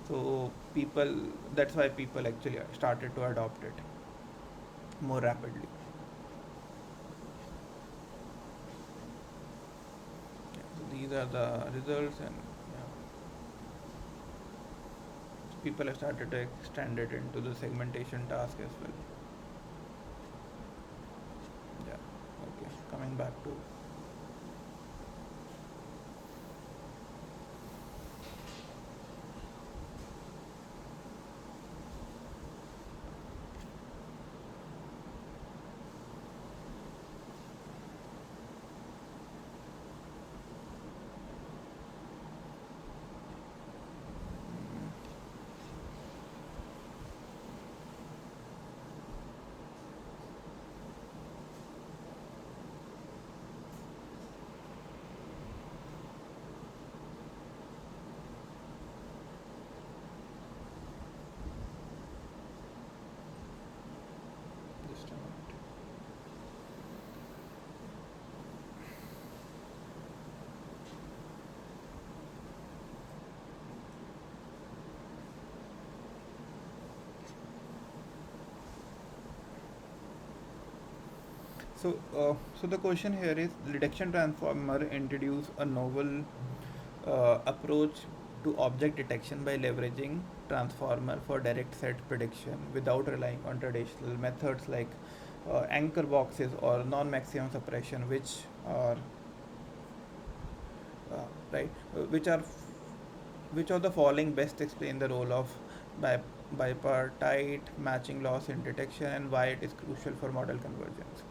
So people, that's why people actually started to adopt it more rapidly. Yeah, so these are the results, and yeah, people have started to extend it into the segmentation task as well. Yeah. Okay. Coming back to, just a minute. So the question here is: detection transformer introduce a novel approach to object detection by leveraging transformer for direct set prediction without relying on traditional methods like anchor boxes or non-maximum suppression, are uh, right, which of the following best explain the role of bi- bipartite matching loss in detection and why it is crucial for model convergence?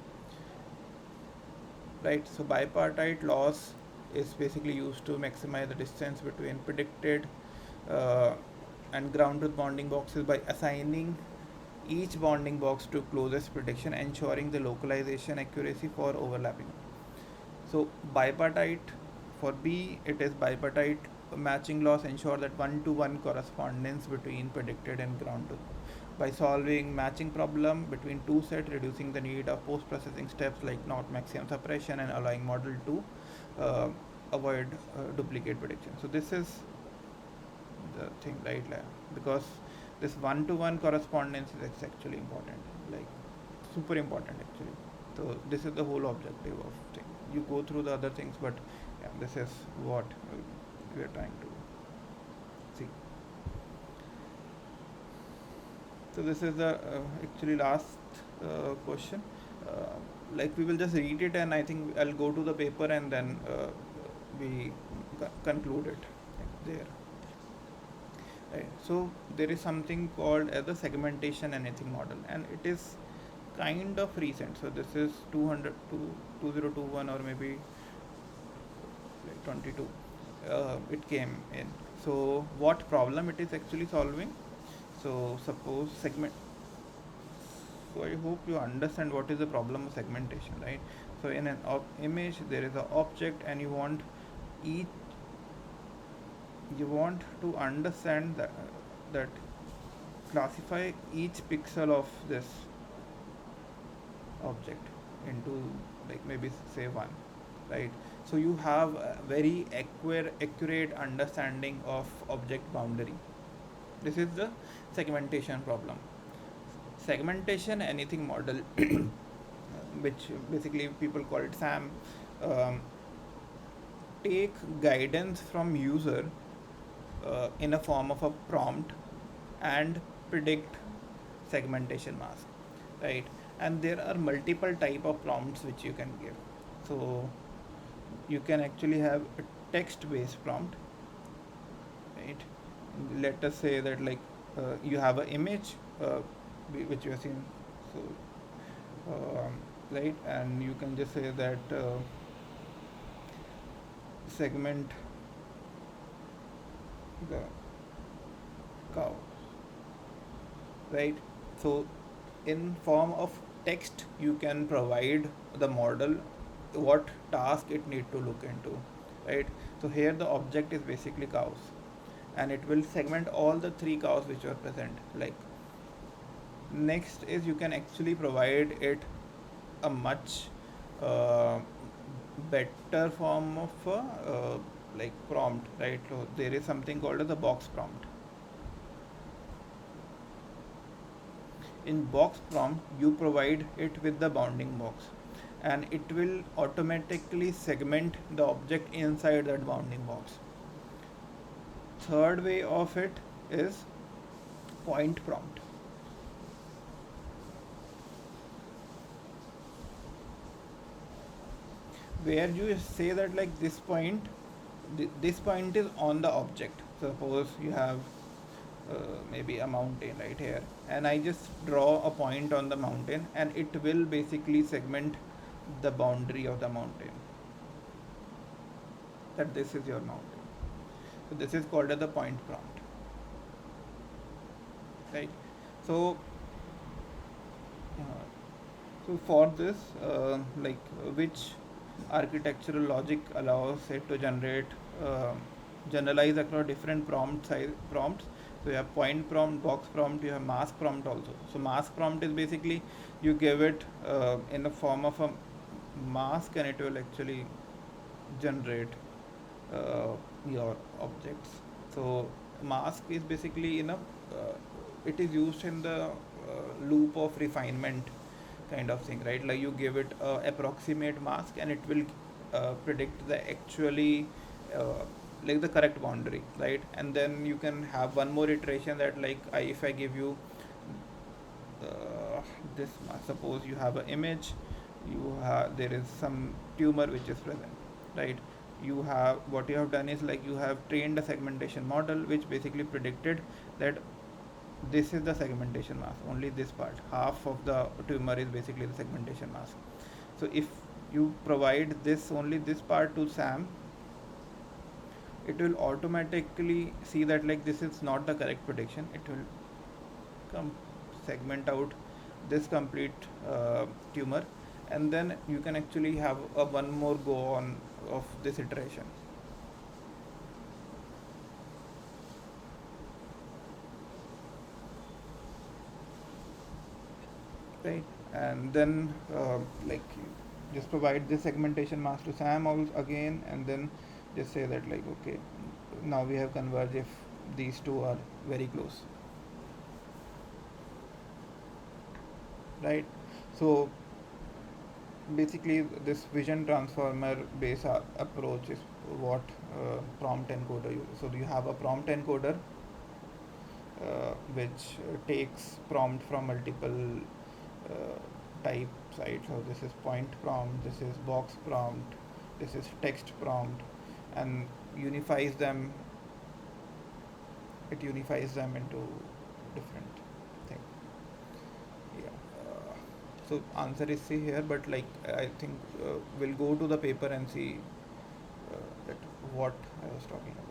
Right, so bipartite loss is basically used to maximize the distance between predicted uh, and grounded bounding boxes by assigning each bounding box to closest prediction, ensuring the localization accuracy for overlapping. So bipartite, for B it is bipartite matching loss ensure that one-to-one correspondence between predicted and grounded by solving matching problem between two sets, reducing the need of post-processing steps like not maximum suppression and allowing model to uh, avoid duplicate prediction. So this is the thing, right? Because this one-to-one correspondence is actually important, like super important actually. So this is the whole objective of thing. You go through the other things, but yeah, this is what we are trying to see. So this is the actually last question. like we will just read it, and I think I'll go to the paper, and then we conclude it there. Right. So there is something called as the segmentation anything model, and it is kind of recent. So this is 200 to 2021 or maybe like 22. It came in. So what problem it is actually solving? So suppose segment. So I hope you understand what is the problem of segmentation, right? So in an image there is an object, and each you want to understand that classify each pixel of this object into like maybe say one, right? So you have a very accurate understanding of object boundary. This is the segmentation problem. Segmentation anything model which basically people call it SAM, um, take guidance from user in a form of a prompt and predict segmentation mask, right? And there are multiple type of prompts which you can give. So you can actually have a text based prompt, right? Let us say that like you have an image which you have seen, so right, and you can just say that segment the cow, right? So in form of text you can provide the model what task it need to look into, right? So here the object is basically cows, and it will segment all the three cows which are present. Like next is you can actually provide it a much uh, better form of like prompt, right? So there is something called as a box prompt. In box prompt you provide it with the bounding box, and it will automatically segment the object inside that bounding box. Third way of it is point prompt, where you say that like this point is on the object. Suppose you have maybe a mountain right here, and I just draw a point on the mountain, and it will basically segment the boundary of the mountain, that this is your mountain. So this is called as the point prompt, right? So uh, so for this which architectural logic allows it to uh, generalize across different prompts. So you have point prompt, box prompt, you have mask prompt also. So mask prompt is basically you give it in the form of a mask, and it will actually generate uh, your objects. So mask is basically it is used in the loop of refinement kind of thing, right? Like you give it a approximate mask, and it will predict the actually uh, like the correct boundary, right? And then you can have one more iteration that like if I give you this mask, suppose you have an image, there is some tumor which is present, right? What you have done is like you have trained a segmentation model which basically predicted that this is the segmentation mask, only this part, half of the tumor is basically the segmentation mask. So if you provide this only this part to SAM, it will automatically see that like this is not the correct prediction. It will come segment out this complete tumor, and then you can actually have a one more go on of this iteration, right? And then like just provide this segmentation mask to SAM also again, and then just say that like okay, now we have converged if these two are very close, right? So basically this vision transformer based approach is what prompt encoder uses. So you have a prompt encoder which takes prompt from multiple types right? So this is point prompt, this is box prompt, this is text prompt, and unifies them. It unifies them into different thing. Yeah. So answer is C here, but like I think we'll go to the paper and see that what I was talking about.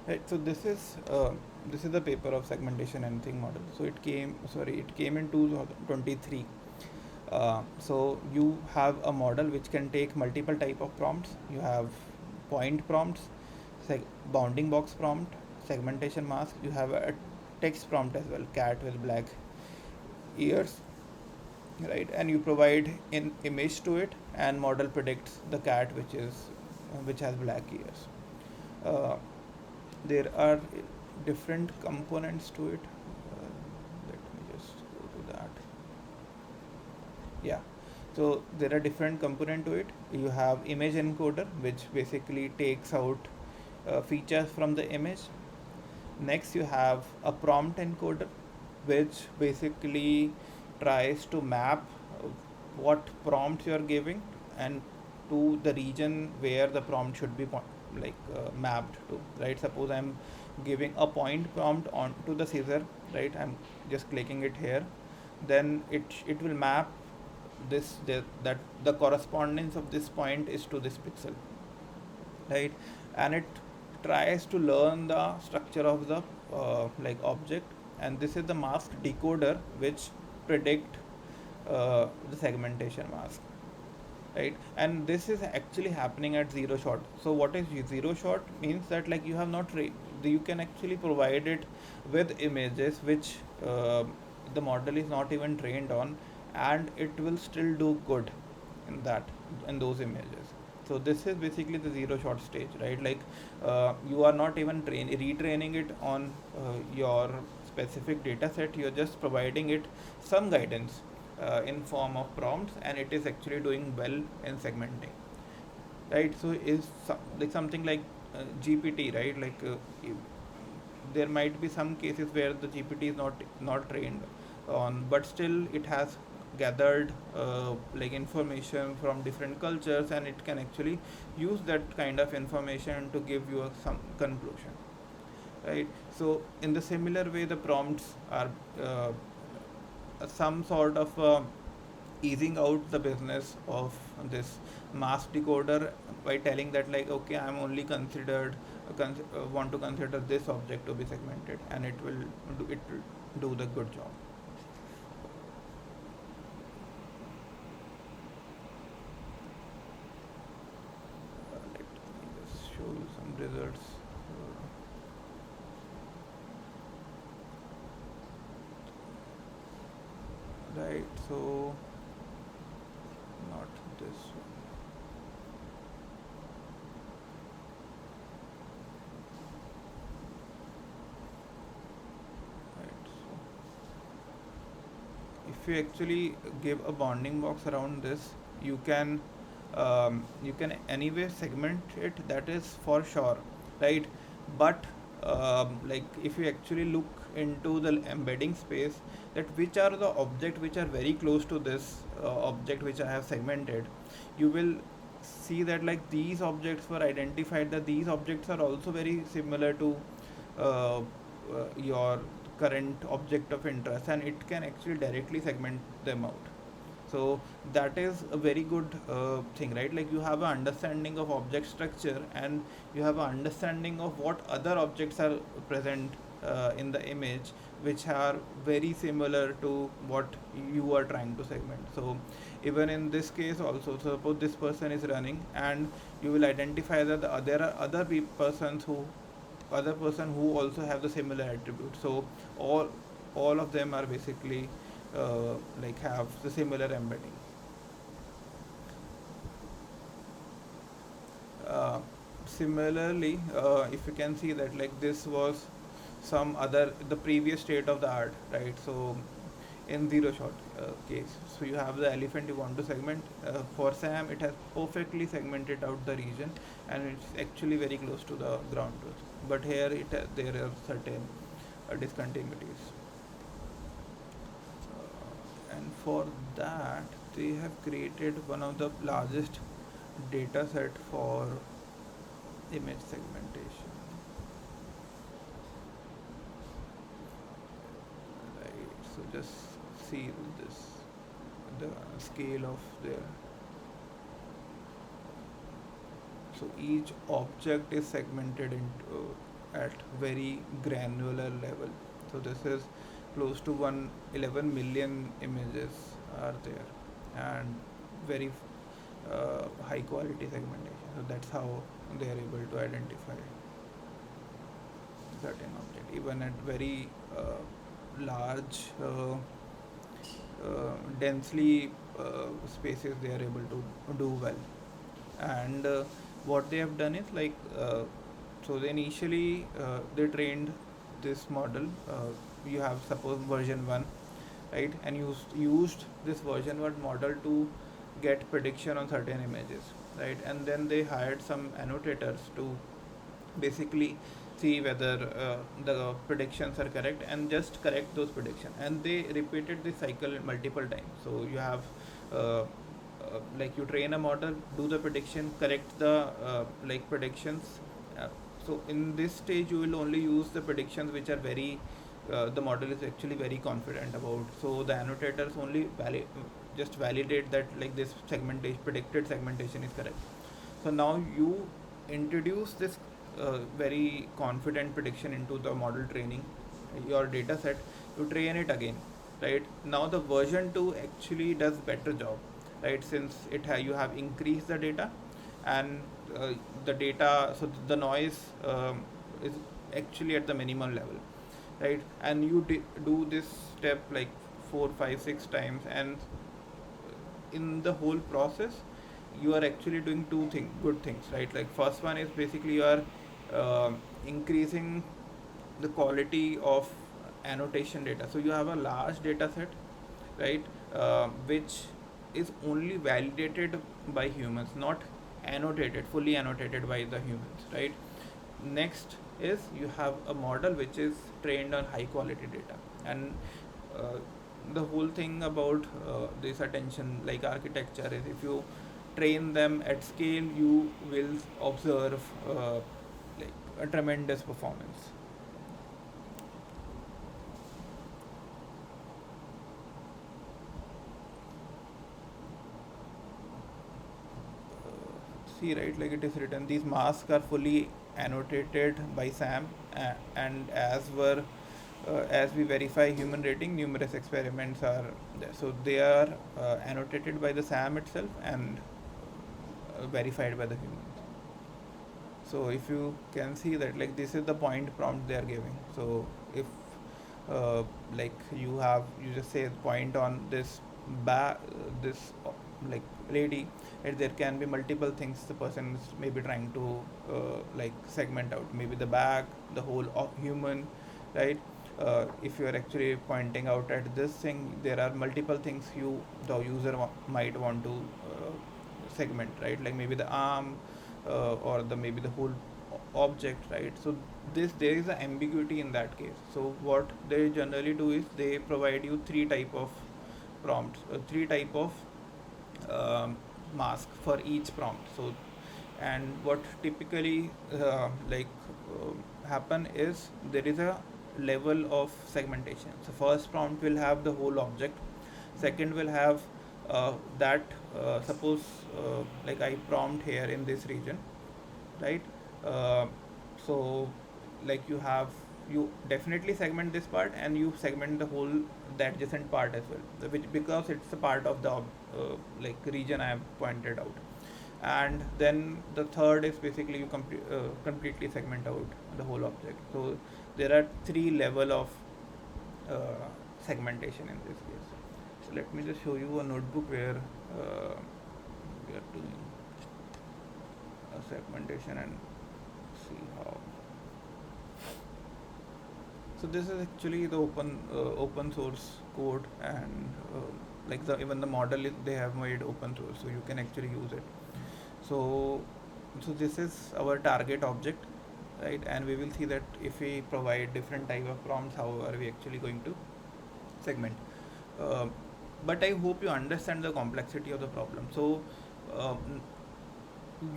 Right. So this is the paper of segmentation and thing model. So it came in 2023. So you have a model which can take multiple type of prompts. You have point prompts, bounding box prompt, segmentation mask. You have a text prompt as well, cat with black ears, right? And you provide an image to it, and model predicts the cat which has black ears. Uh, there are different components to it. Let me just go to that. Yeah, so there are different component to it. You have image encoder, which basically takes out features from the image. Next you have a prompt encoder, which basically tries to map what prompt you are giving and to the region where the prompt should be mapped to, right? Suppose I'm giving a point prompt onto the scissor, right? I'm just clicking it here, then it will map that the correspondence of this point is to this pixel, right? And it tries to learn the structure of the object, and this is the mask decoder which predict the segmentation mask, right? And this is actually happening at zero shot. So what is zero shot means that like you have not you can actually provide it with images which the model is not even trained on, and it will still do good in those images. So this is basically the zero shot stage, right? Like you are not even retraining it on your specific data set. You're just providing it some guidance in form of prompts, and it is actually doing well in segmenting, right? So is like something like GPT, right? Like there might be some cases where the GPT is not trained on, but still it has gathered information from different cultures, and it can actually use that kind of information to give you some conclusion, right? So in the similar way, the prompts are some sort of easing out the business of this mask decoder by telling that like, okay, I'm only considered want to consider this object to be segmented, and it will do the good job. Let me just show you some results. Right, so not this one. Right, so if you actually give a bounding box around this, you can anyway segment it, that is for sure, right? But like if you actually look into the embedding space, that which are the object which are very close to this object which I have segmented, you will see that like these objects were identified, that these objects are also very similar to your current object of interest, and it can actually directly segment them out. So that is a very good thing, right? Like you have an understanding of object structure, and you have an understanding of what other objects are present in the image which are very similar to what you are trying to segment. So even in this case also, suppose this person is running, and you will identify that there are persons who other person who also have the similar attributes. So all of them are basically have the similar embedding. Similarly, if you can see that like this was some other the previous state of the art, right? So in zero shot case. So you have the elephant you want to segment. For SAM, it has perfectly segmented out the region, and it's actually very close to the ground truth. But here there are certain discontinuities. And for that, they have created one of the largest data set for image segmentation. Right. So just see this, the scale of their. So each object is segmented into at very granular level. So this is close to 111 million images are there, and very high quality segmentation. So that's how they are able to identify certain object, even at very large, densely spaces. They are able to do well. And what they have done is like, so they initially they trained this model. You have suppose version 1, right, and used this version 1 model to get prediction on certain images, right, and then they hired some annotators to basically see whether the predictions are correct and just correct those predictions, and they repeated this cycle multiple times. So you have like you train a model, do the prediction, correct the like predictions. uh, so in this stage you will only use the predictions which are very the model is actually very confident about. So the annotators only just validate that like this segmentation, predicted segmentation is correct. So now you introduce this very confident prediction into the model training, your data set, you train it again, right. Now the version 2 actually does better job, right, since you have increased the data, and the data, so the noise is actually at the minimum level, right, and you do this step like 4 5 6 times, and in the whole process you are actually doing good things, right. Like first one is basically you are increasing the quality of annotation data. So you have a large data set, right, which is only validated by humans, not annotated, fully annotated by the humans, right. Next is you have a model which is trained on high quality data, and uh, the whole thing about this attention like architecture is if you train them at scale, you will observe like a tremendous performance. See, right, like it is written, these masks are fully annotated by Sam, and as we verify human rating, numerous experiments are there. So they are annotated by the SAM itself and verified by the humans. So if you can see that, like this is the point prompt they are giving. So if like you just say point on this this like lady, and there can be multiple things the person is maybe trying to like segment out, maybe the back, the whole human, right. If you are actually pointing out at this thing, there are multiple things the user might want to segment, right, like maybe the arm, or the maybe the whole object, right. So there is an ambiguity in that case. So what they generally do is they provide you three type of prompts, three type of mask for each prompt. So and what typically happen is there is a level of segmentation. So first prompt will have the whole object, second will have that suppose like I prompt here in this region, right. uh, so like you definitely segment this part, and you segment the whole the adjacent part as well, which because it's a part of the like region I have pointed out. And then the third is basically you completely segment out the whole object. So there are three level of segmentation in this case. So let me just show you a notebook where we are doing segmentation and see how. So this is actually the open source code, and like even the model they have made open source, so you can actually use it. So this is our target object, right? And we will see that if we provide different type of prompts, how are we actually going to segment. Uh, but I hope you understand the complexity of the problem. So um,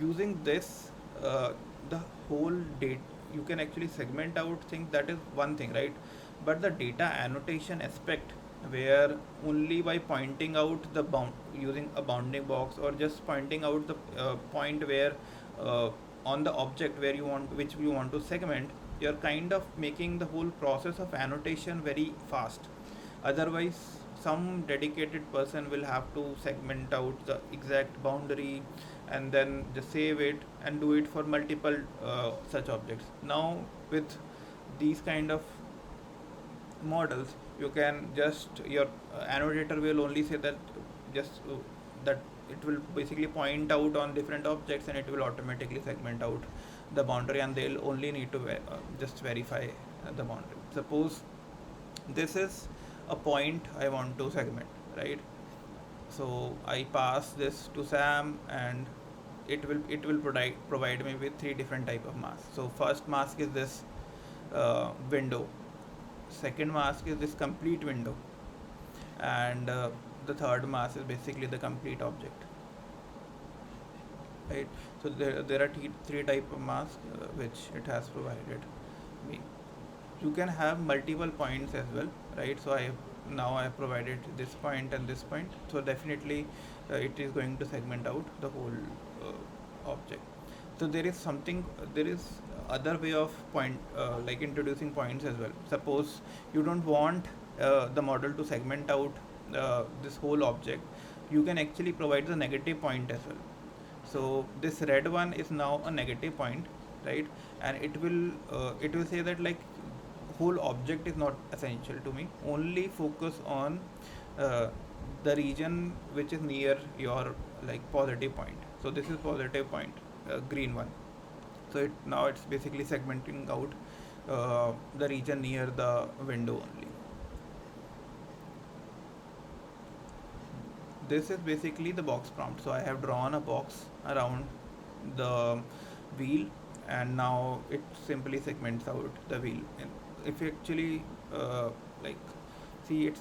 using this, the whole date you can actually segment out things, that is one thing, right? But the data annotation aspect, where only by pointing out the bound using a bounding box, or just pointing out the point where uh, on the object where you want, which you want to segment, you're kind of making the whole process of annotation very fast. Otherwise, some dedicated person will have to segment out the exact boundary and then just save it and do it for multiple such objects. Now with these kind of models, you can just, your annotator will only say that, just that it will basically point out on different objects, and it will automatically segment out the boundary, and they'll only need to just verify the boundary. Suppose this is a point I want to segment, right? So I pass this to Sam, and it will provide me with three different type of masks. So first mask is this window, second mask is this complete window, and the third mask is basically the complete object, right? So there are three type of masks which it has provided me. You can have multiple points as well, right? So I have provided this point and this point, so definitely it is going to segment out the whole object. So there is other way of point, like introducing points as well. Suppose you don't want the model to segment out this whole object, you can actually provide the negative point as well. So this red one is now a negative point, right? And it will say that, like, whole object is not essential to me, only focus on uh, the region which is near your, like, positive point. So this is positive point, green one. So now it's basically segmenting out the region near the window only. This is basically the box prompt. So I have drawn a box around the wheel, and now it simply segments out the wheel. And if you actually like see, it's,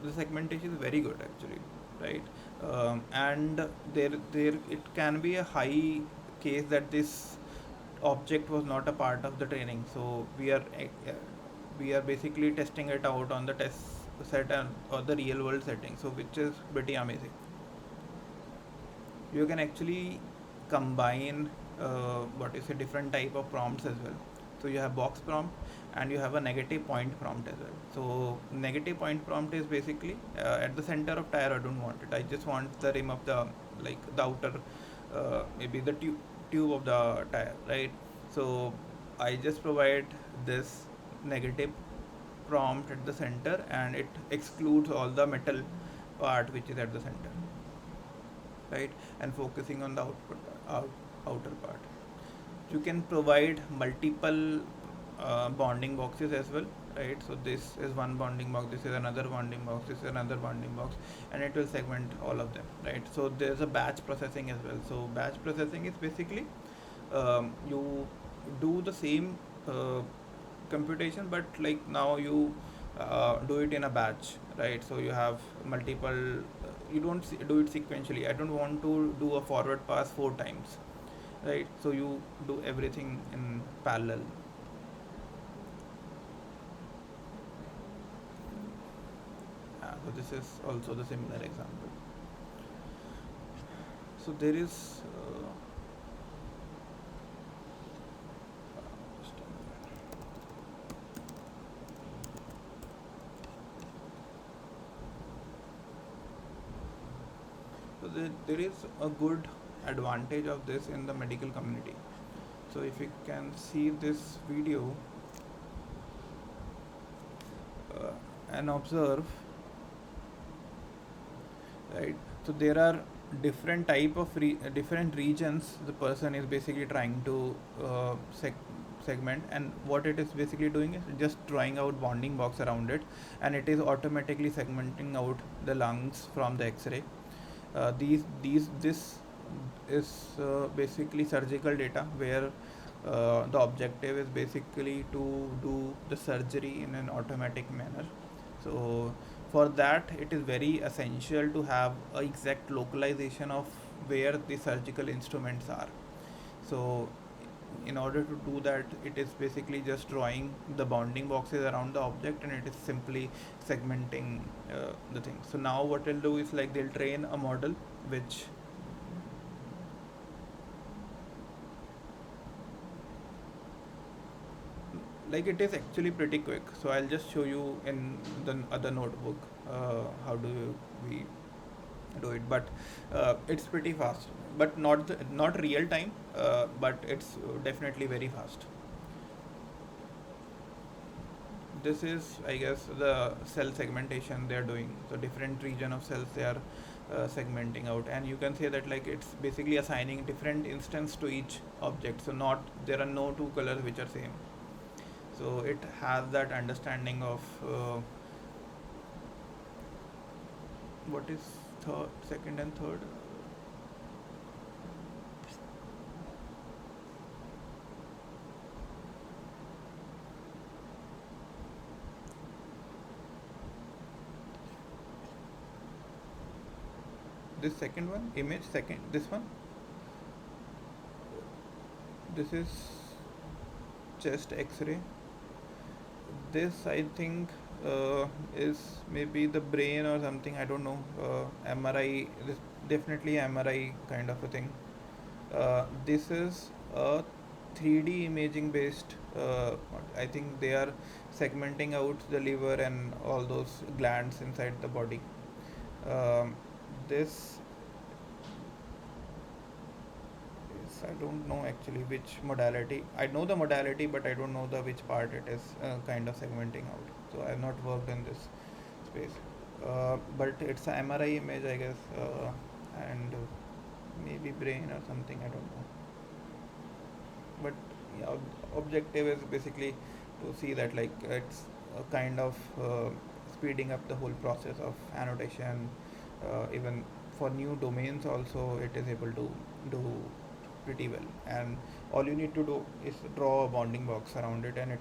the segmentation is very good actually, right? And there it can be a high case that this object was not a part of the training, so we are basically testing it out on the test set and or the real world setting, so which is pretty amazing. You can actually combine what is a different type of prompts as well. So you have box prompt, and you have a negative point prompt as well. So negative point prompt is basically at the center of tire I don't want it, I just want the rim of the, like, the outer maybe the tube of the tire, right? So I just provide this negative prompt at the center, and it excludes all the metal part which is at the center, right? And focusing on the outer part. You can provide multiple bonding boxes as well, right? So this is one bonding box, this is another bonding box, this is another bonding box, and it will segment all of them, right? So there's a batch processing as well. So batch processing is basically you do the same computation, but like now you do it in a batch, right? So you have multiple, you don't do it sequentially. I don't want to do a forward pass 4 times, right? So you do everything in parallel. So this is also the similar example. So there is so there is a good advantage of this in the medical community. So if you can see this video and observe, right? So there are different type of different regions the person is basically trying to segment, and what it is basically doing is just drawing out bounding box around it, and it is automatically segmenting out the lungs from the X-ray. These this is basically surgical data where the objective is basically to do the surgery in an automatic manner. So for that it is very essential to have a exact localization of where the surgical instruments are. So in order to do that, it is basically just drawing the bounding boxes around the object, and it is simply segmenting the thing. So now what they'll do is like they'll train a model which like it is actually pretty quick. So I'll just show you in the other notebook how do we do it, but it's pretty fast, but not real time, but it's definitely very fast. This is, I guess, the cell segmentation they are doing. So different region of cells they are segmenting out, and you can say that like it's basically assigning different instance to each object. So not there are no two colors which are same. So it has that understanding of what is third, second and third. This second one, image second, this one, this is chest X-ray. This I think is maybe the brain or something, I don't know. MRI, this definitely MRI kind of a thing. This is a 3D imaging based, I think they are segmenting out the liver and all those glands inside the body. This is, I don't know actually which modality. I know the modality, but I don't know the which part it is kind of segmenting out. So I have not worked in this space. But it's an MRI image, I guess, and maybe brain or something. I don't know. But yeah, objective is basically to see that like it's a kind of speeding up the whole process of annotation. Even for new domains also it is able to do pretty well, and all you need to do is draw a bounding box around it, and it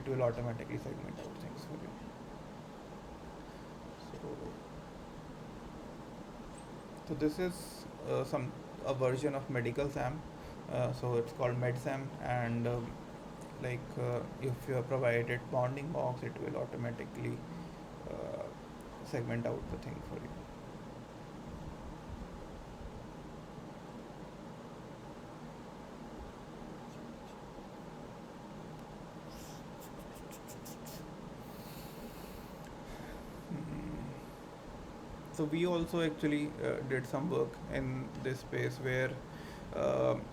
will automatically segment out things for you. So, so this is some a version of medical SAM. So it's called MedSAM, and if you have provided bounding box, it will automatically uh, segment out the thing for you. So we also actually did some work in this space where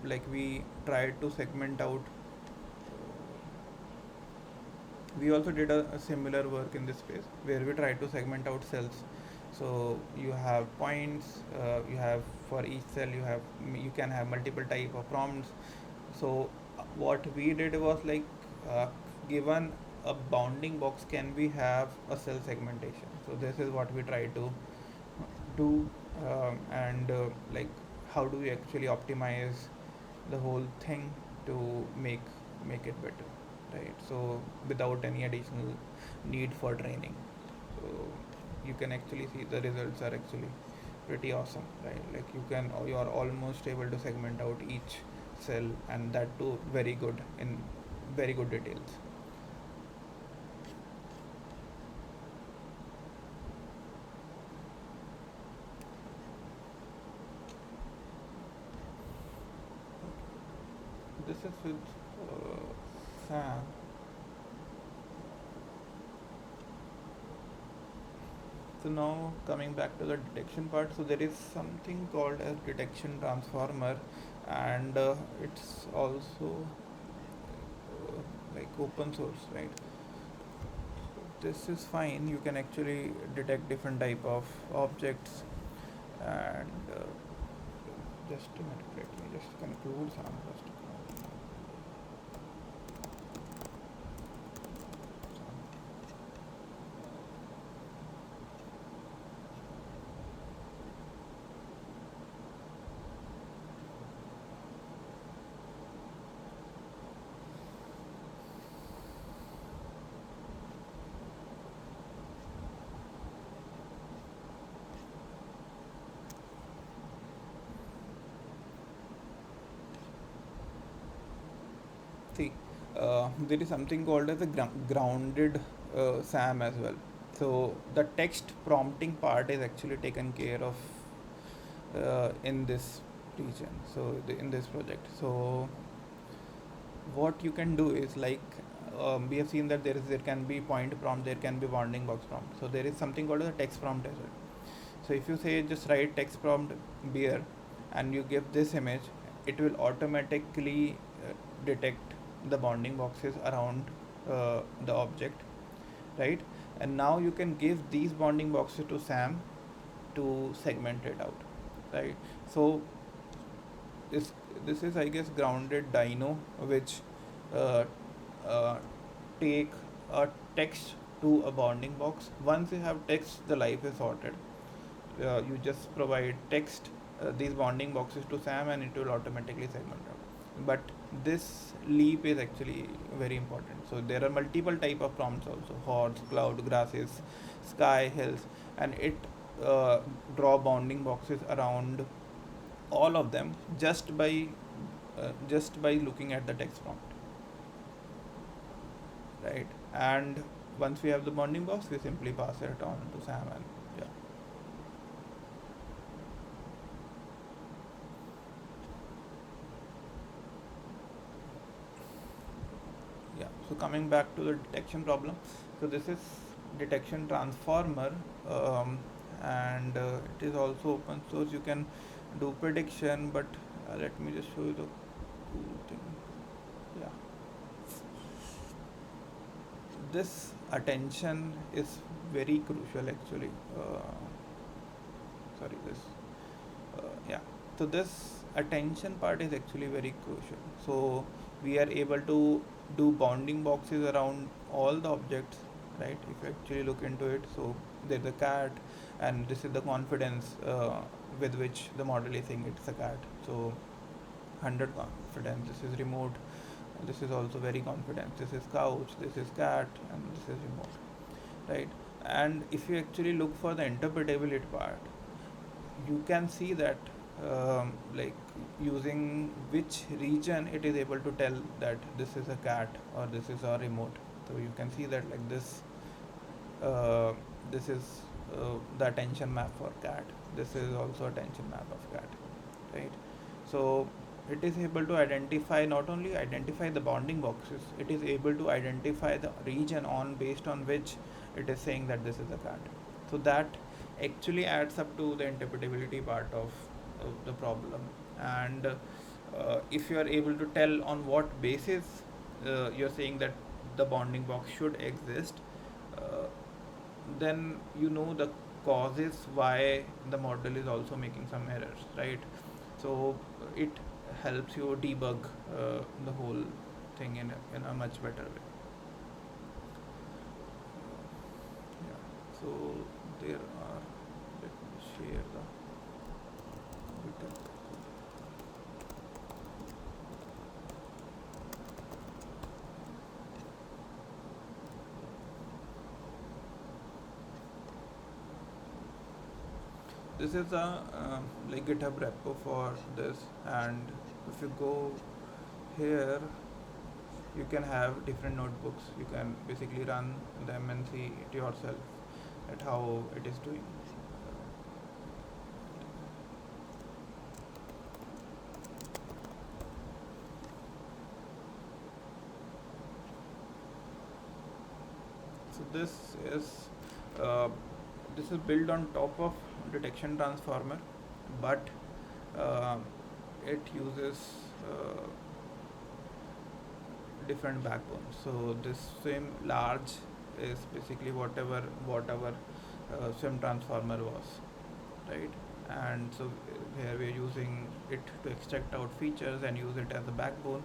like we tried to segment out. We also did a similar work in this space where we tried to segment out cells. So you have points, you have for each cell you can have multiple type of prompts. So what we did was like uh, given a bounding box, can we have a cell segmentation? So this is what we try to do, and like how do we actually optimize the whole thing to make it better, right? So without any additional need for training. So you can actually see the results are actually pretty awesome, right? Like you are almost able to segment out each cell, and that too very good in very good details. This is with Sam. So now coming back to the detection part, so there is something called as detection transformer, and it's also like open source, right? This is fine. You can actually detect different type of objects, and just a minute, let me just conclude some first. See, there is something called as a grounded SAM as well. So the text prompting part is actually taken care of in this region. So in this project. So what you can do is like we have seen that there can be point prompt, there can be bounding box prompt. So there is something called as a text prompt as well. So if you say just write text prompt beer and you give this image, it will automatically detect the bounding boxes around the object, right? And now you can give these bounding boxes to SAM to segment it out, right? So this this is, I guess, grounded Dino, which uh, uh, take a text to a bounding box. Once you have text, the life is sorted. You just provide text, these bounding boxes to SAM, and it will automatically segment out. But this leap is actually very important. So there are multiple type of prompts also: horse, cloud, grasses, sky, hills, and it draw bounding boxes around all of them just by looking at the text prompt, right? And once we have the bounding box, we simply pass it on to SAM, and yeah. Yeah, so coming back to the detection problem, so this is detection transformer, and it is also open source. You can do prediction, but let me just show you the cool thing. Yeah, this attention is very crucial actually. Sorry, this yeah, so this attention part is actually very crucial. So we are able to do bounding boxes around all the objects, right? If you actually look into it, so there's a cat, and this is the confidence with which the model is saying it's a cat. So 100 confidence, this is remote, this is also very confident, this is couch, this is cat, and this is remote, right? And if you actually look for the interpretability part, you can see that like using which region it is able to tell that this is a cat or this is a remote. So you can see that like uh, this is the attention map for cat, this is also attention map of cat, right? So it is able to identify, not only identify the bounding boxes, it is able to identify the region on based on which it is saying that this is a cat. So that actually adds up to the interpretability part of the problem. And if you are able to tell on what basis you're saying that the bounding box should exist, uh, then you know the causes why the model is also making some errors, right? So it helps you debug the whole thing in a much better way. Yeah. So there are, let me share the ViT. This is a like GitHub repo for this, and if you go here, you can have different notebooks. You can basically run them and see it yourself at how it is doing. So uh, this is built on top of detection transformer, but uh, it uses uh, different backbones. So this swim large is basically whatever swim transformer was, right? And so here we are using it to extract out features and use it as a backbone,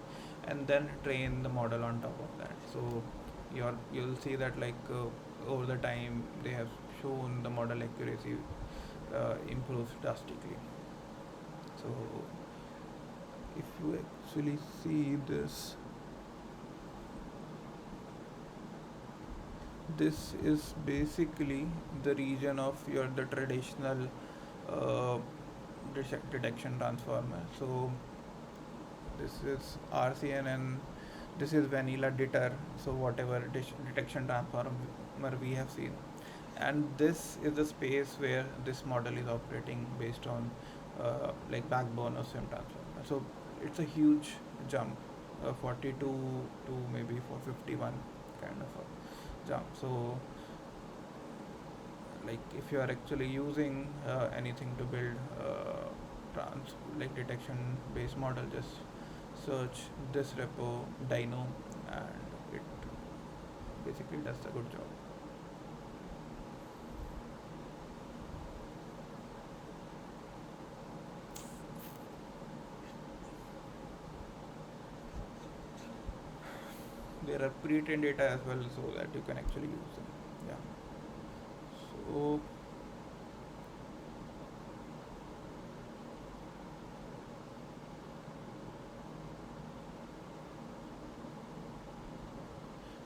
and then train the model on top of that. So you'll see that like over the time they have shown the model accuracy improves drastically. So if you actually see this is basically the region of your the traditional uh, detection transformer. So this is RCNN This is vanilla DeTR, so whatever detection transformer we have seen, and this is the space where this model is operating based on like backbone of SIM transformer. So it's a huge jump, 42 to maybe 451 kind of a jump. So like if you are actually using anything to build like detection based model, just search this repo Dino, and it basically does a good job. There are pre-trained data as well, so that you can actually use them. Yeah. So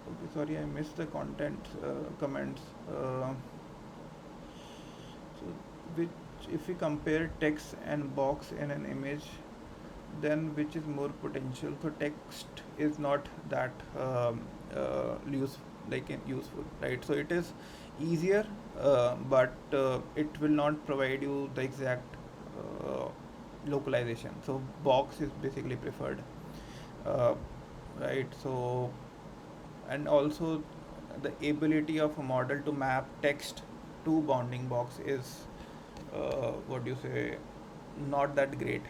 okay, sorry, I missed the content comments. So which, if we compare text and box in an image, then which is more potential? So text is not that useful, right? So it is easier, but it will not provide you the exact uh, localization. So box is basically preferred, uh, right? So, and also the ability of a model to map text to bounding box is what do you say, not that great,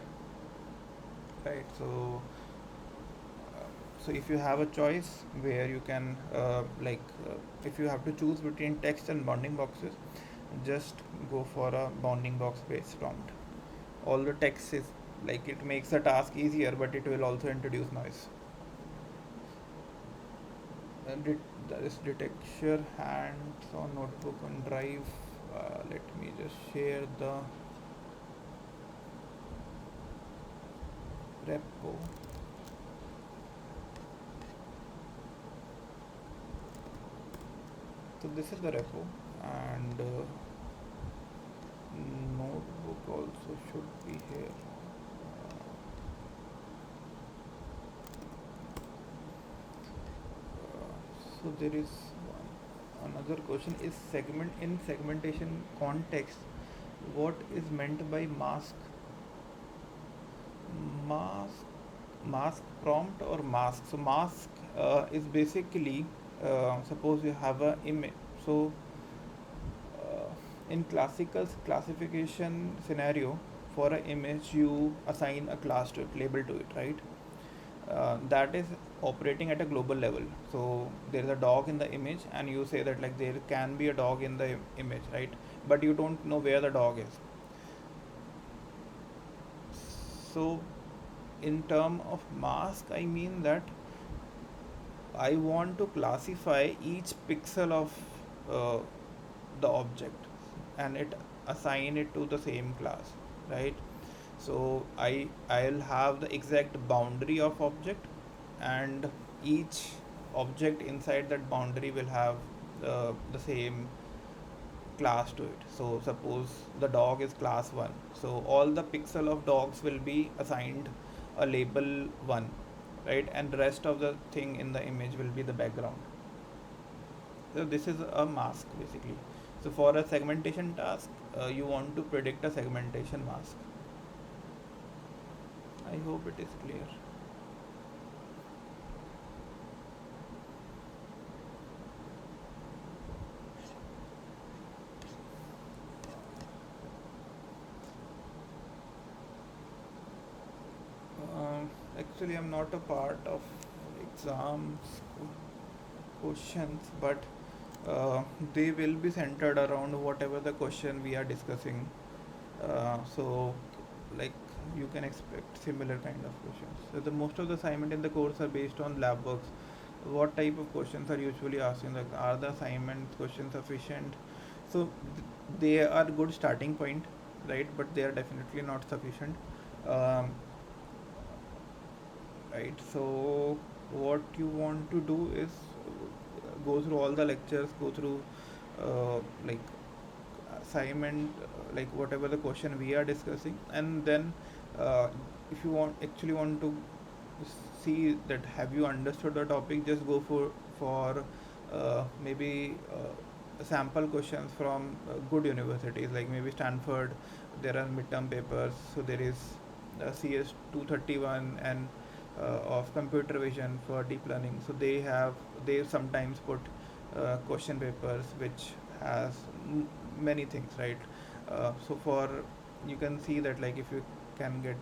right? So so if you have a choice where you can if you have to choose between text and bounding boxes, just go for a bounding box based prompt. All the text is like, it makes the task easier, but it will also introduce noise. And that is detecture hands on notebook on drive. Let me just share the repo. So this is the repo, and notebook also should be here. So there is another question: is segmentation context, what is meant by mask mask prompt or mask? So mask is basically, suppose you have a image. So in classical classification scenario, for an image you assign a class to it, label to it, right? That is operating at a global level. So there is a dog in the image, and you say that like there can be a dog in the image, right? But you don't know where the dog is. So in term of mask, I mean that I want to classify each pixel of uh, the object, and it assign it to the same class, right? So I'll have the exact boundary of object, and each object inside that boundary will have the same class to it. So suppose the dog is class 1, so all the pixel of dogs will be assigned a label 1, right? And the rest of the thing in the image will be the background. So this is a mask basically. So for a segmentation task, you want to predict a segmentation mask. I hope it is clear. Actually, I'm not a part of exams questions, but they will be centered around whatever the question we are discussing. So, like, you can expect similar kind of questions. So the most of the assignment in the course are based on lab works. What type of questions are usually asking? Like, are the assignment questions sufficient? So they are good starting point, right? But they are definitely not sufficient. Um, right. So what you want to do is go through all the lectures, go through like assignment, like whatever the question we are discussing, and then uh, if you want actually want to see that have you understood the topic, just go for maybe sample questions from good universities like maybe Stanford. There are midterm papers, so there is CS 231 and of computer vision for deep learning. So they sometimes put question papers which has many things, right? So for you can see that like if you can get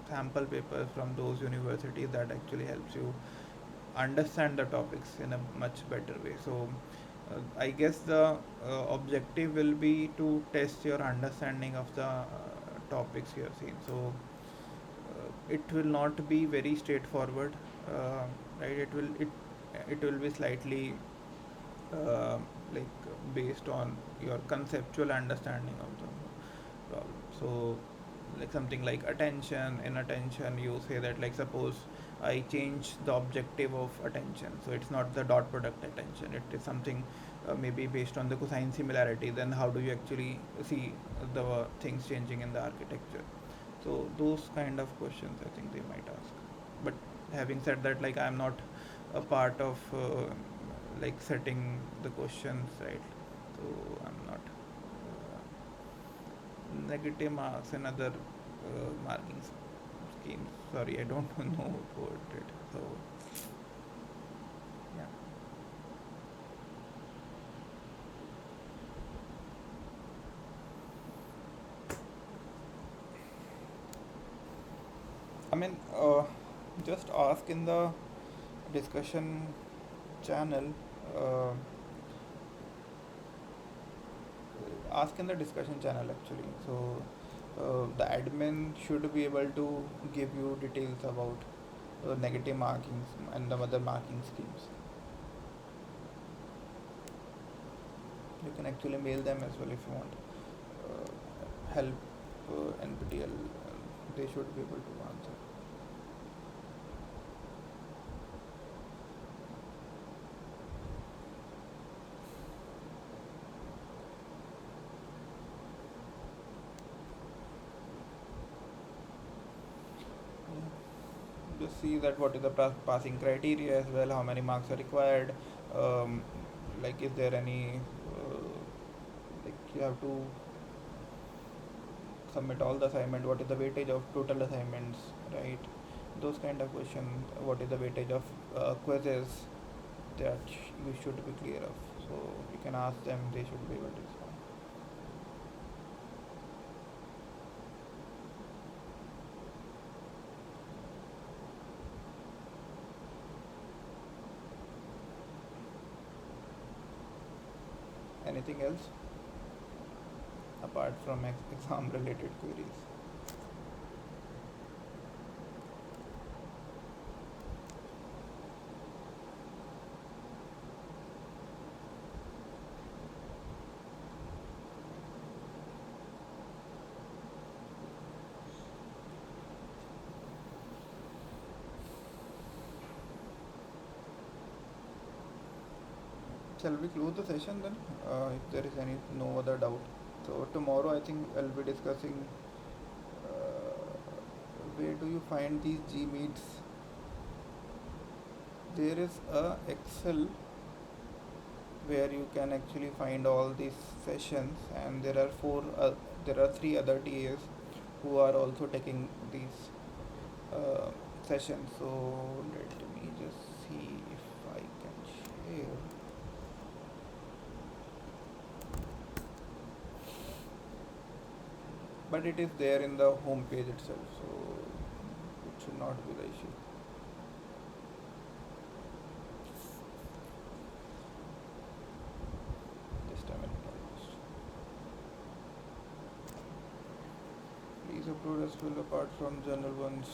sample papers from those universities, that actually helps you understand the topics in a much better way. So I guess the objective will be to test your understanding of the topics you have seen. So it will not be very straightforward, uh, right? It will be slightly uh, like based on your conceptual understanding of the problem. So like something like attention, in attention you say that like suppose I change the objective of attention, so it's not the dot product attention, it is something maybe based on the cosine similarity, then how do you actually see the things changing in the architecture? So those kind of questions I think they might ask. But having said that, like I'm not a part of like setting the questions, right? So I'm not negative marks and other marking schemes. Sorry, I don't know about it. So yeah, I mean, just ask in the discussion channel. Uh, Ask in the discussion channel actually. So the admin should be able to give you details about negative markings and the other marking schemes. You can actually mail them as well if you want help NPTEL. They should be able to answer. Just see that what is the passing criteria as well, how many marks are required, um, like is there any like you have to submit all the assignment, what is the weightage of total assignments, right? Those kind of questions. What is the weightage of quizzes, that you should be clear of. So you can ask them, they should be able to respond. Anything else apart from exam related queries? Shall we close the session then, if there is any no other doubt? So tomorrow I think I'll be discussing where do you find these G meets. There is a Excel where you can actually find all these sessions, and there are three other TAs who are also taking these uh, sessions. So let me just see if I can share. But it is there in the home page itself, so it should not be the issue. Just a minute almost. Please upload as well apart from general ones.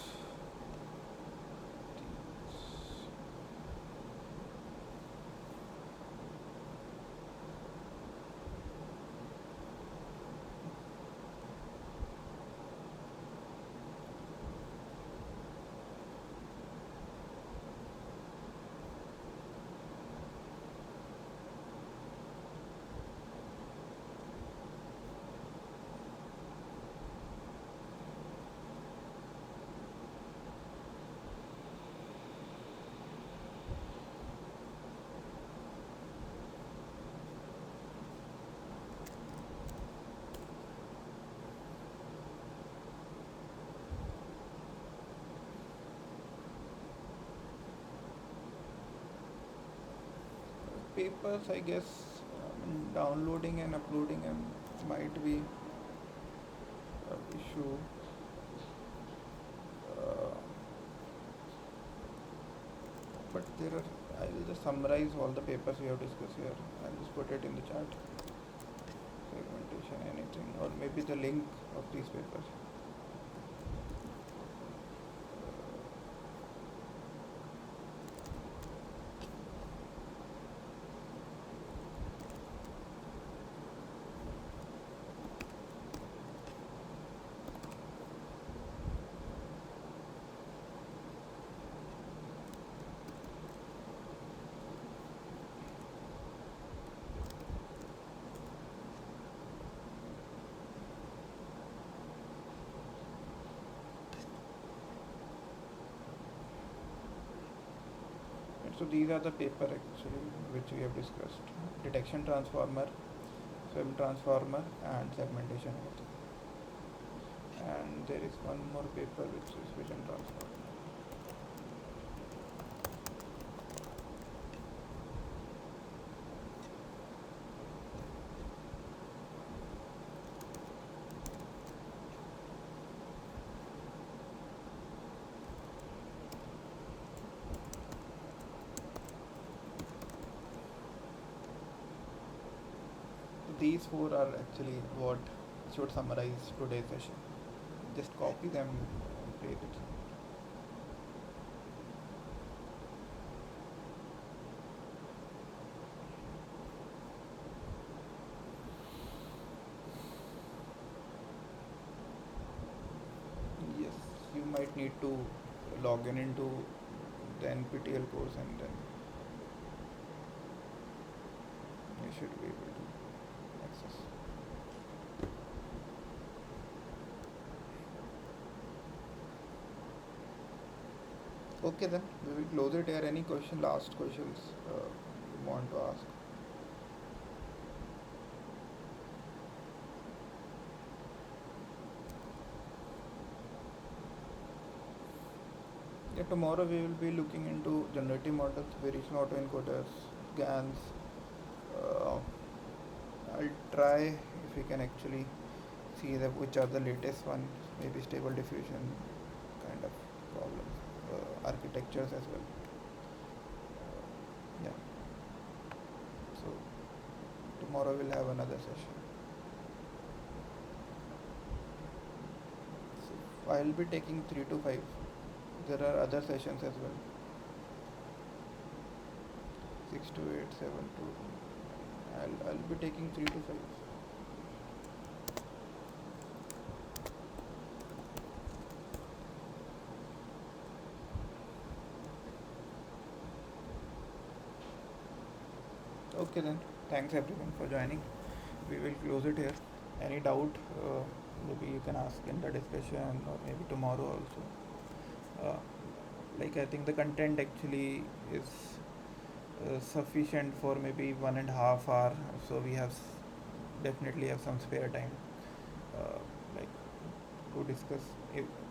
papers, I guess, downloading and uploading them might be an issue. Uh, but there are, I will just summarize all the papers we have discussed here. I'll just put it in the chat. Segmentation, anything, or maybe the link of these papers. So these are the paper actually which we have discussed: detection transformer, swim transformer, and segmentation method. And there is one more paper which is vision transformer. These four are actually what should summarize today's session. Just copy them and paste it. Yes, you might need to log in into the NPTEL course, and then you should be able to access. Okay, then we will close it here. Any question, last questions you want to ask? Yeah, tomorrow we will be looking into generative models, variation autoencoders, GANs. Uh, I'll try if we can actually see which are the latest ones, maybe stable diffusion kind of problems, architectures as well. Yeah. So tomorrow we'll have another session. So I'll be taking 3 to 5. There are other sessions as well. 6 to 8, 7 to. I'll be taking 3 to 5. Okay then. Thanks everyone for joining. We will close it here. Any doubt? Maybe you can ask in the discussion, or maybe tomorrow also. Like I think the content actually is sufficient for maybe 1.5 hour, so we have definitely have some spare time, like to discuss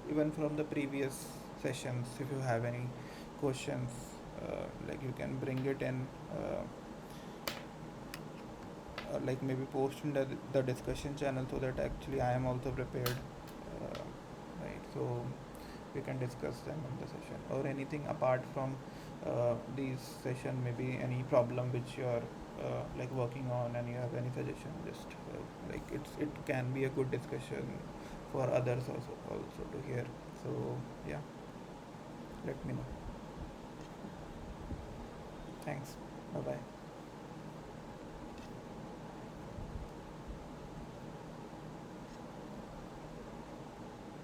even from the previous sessions. If you have any questions, like you can bring it in, like maybe post in the discussion channel, so that actually I am also prepared, right? So we can discuss them in the session, or anything apart from these session, maybe any problem which you are like working on and you have any suggestion, just like it can be a good discussion for others also to hear. So yeah, let me know. Thanks. Bye bye.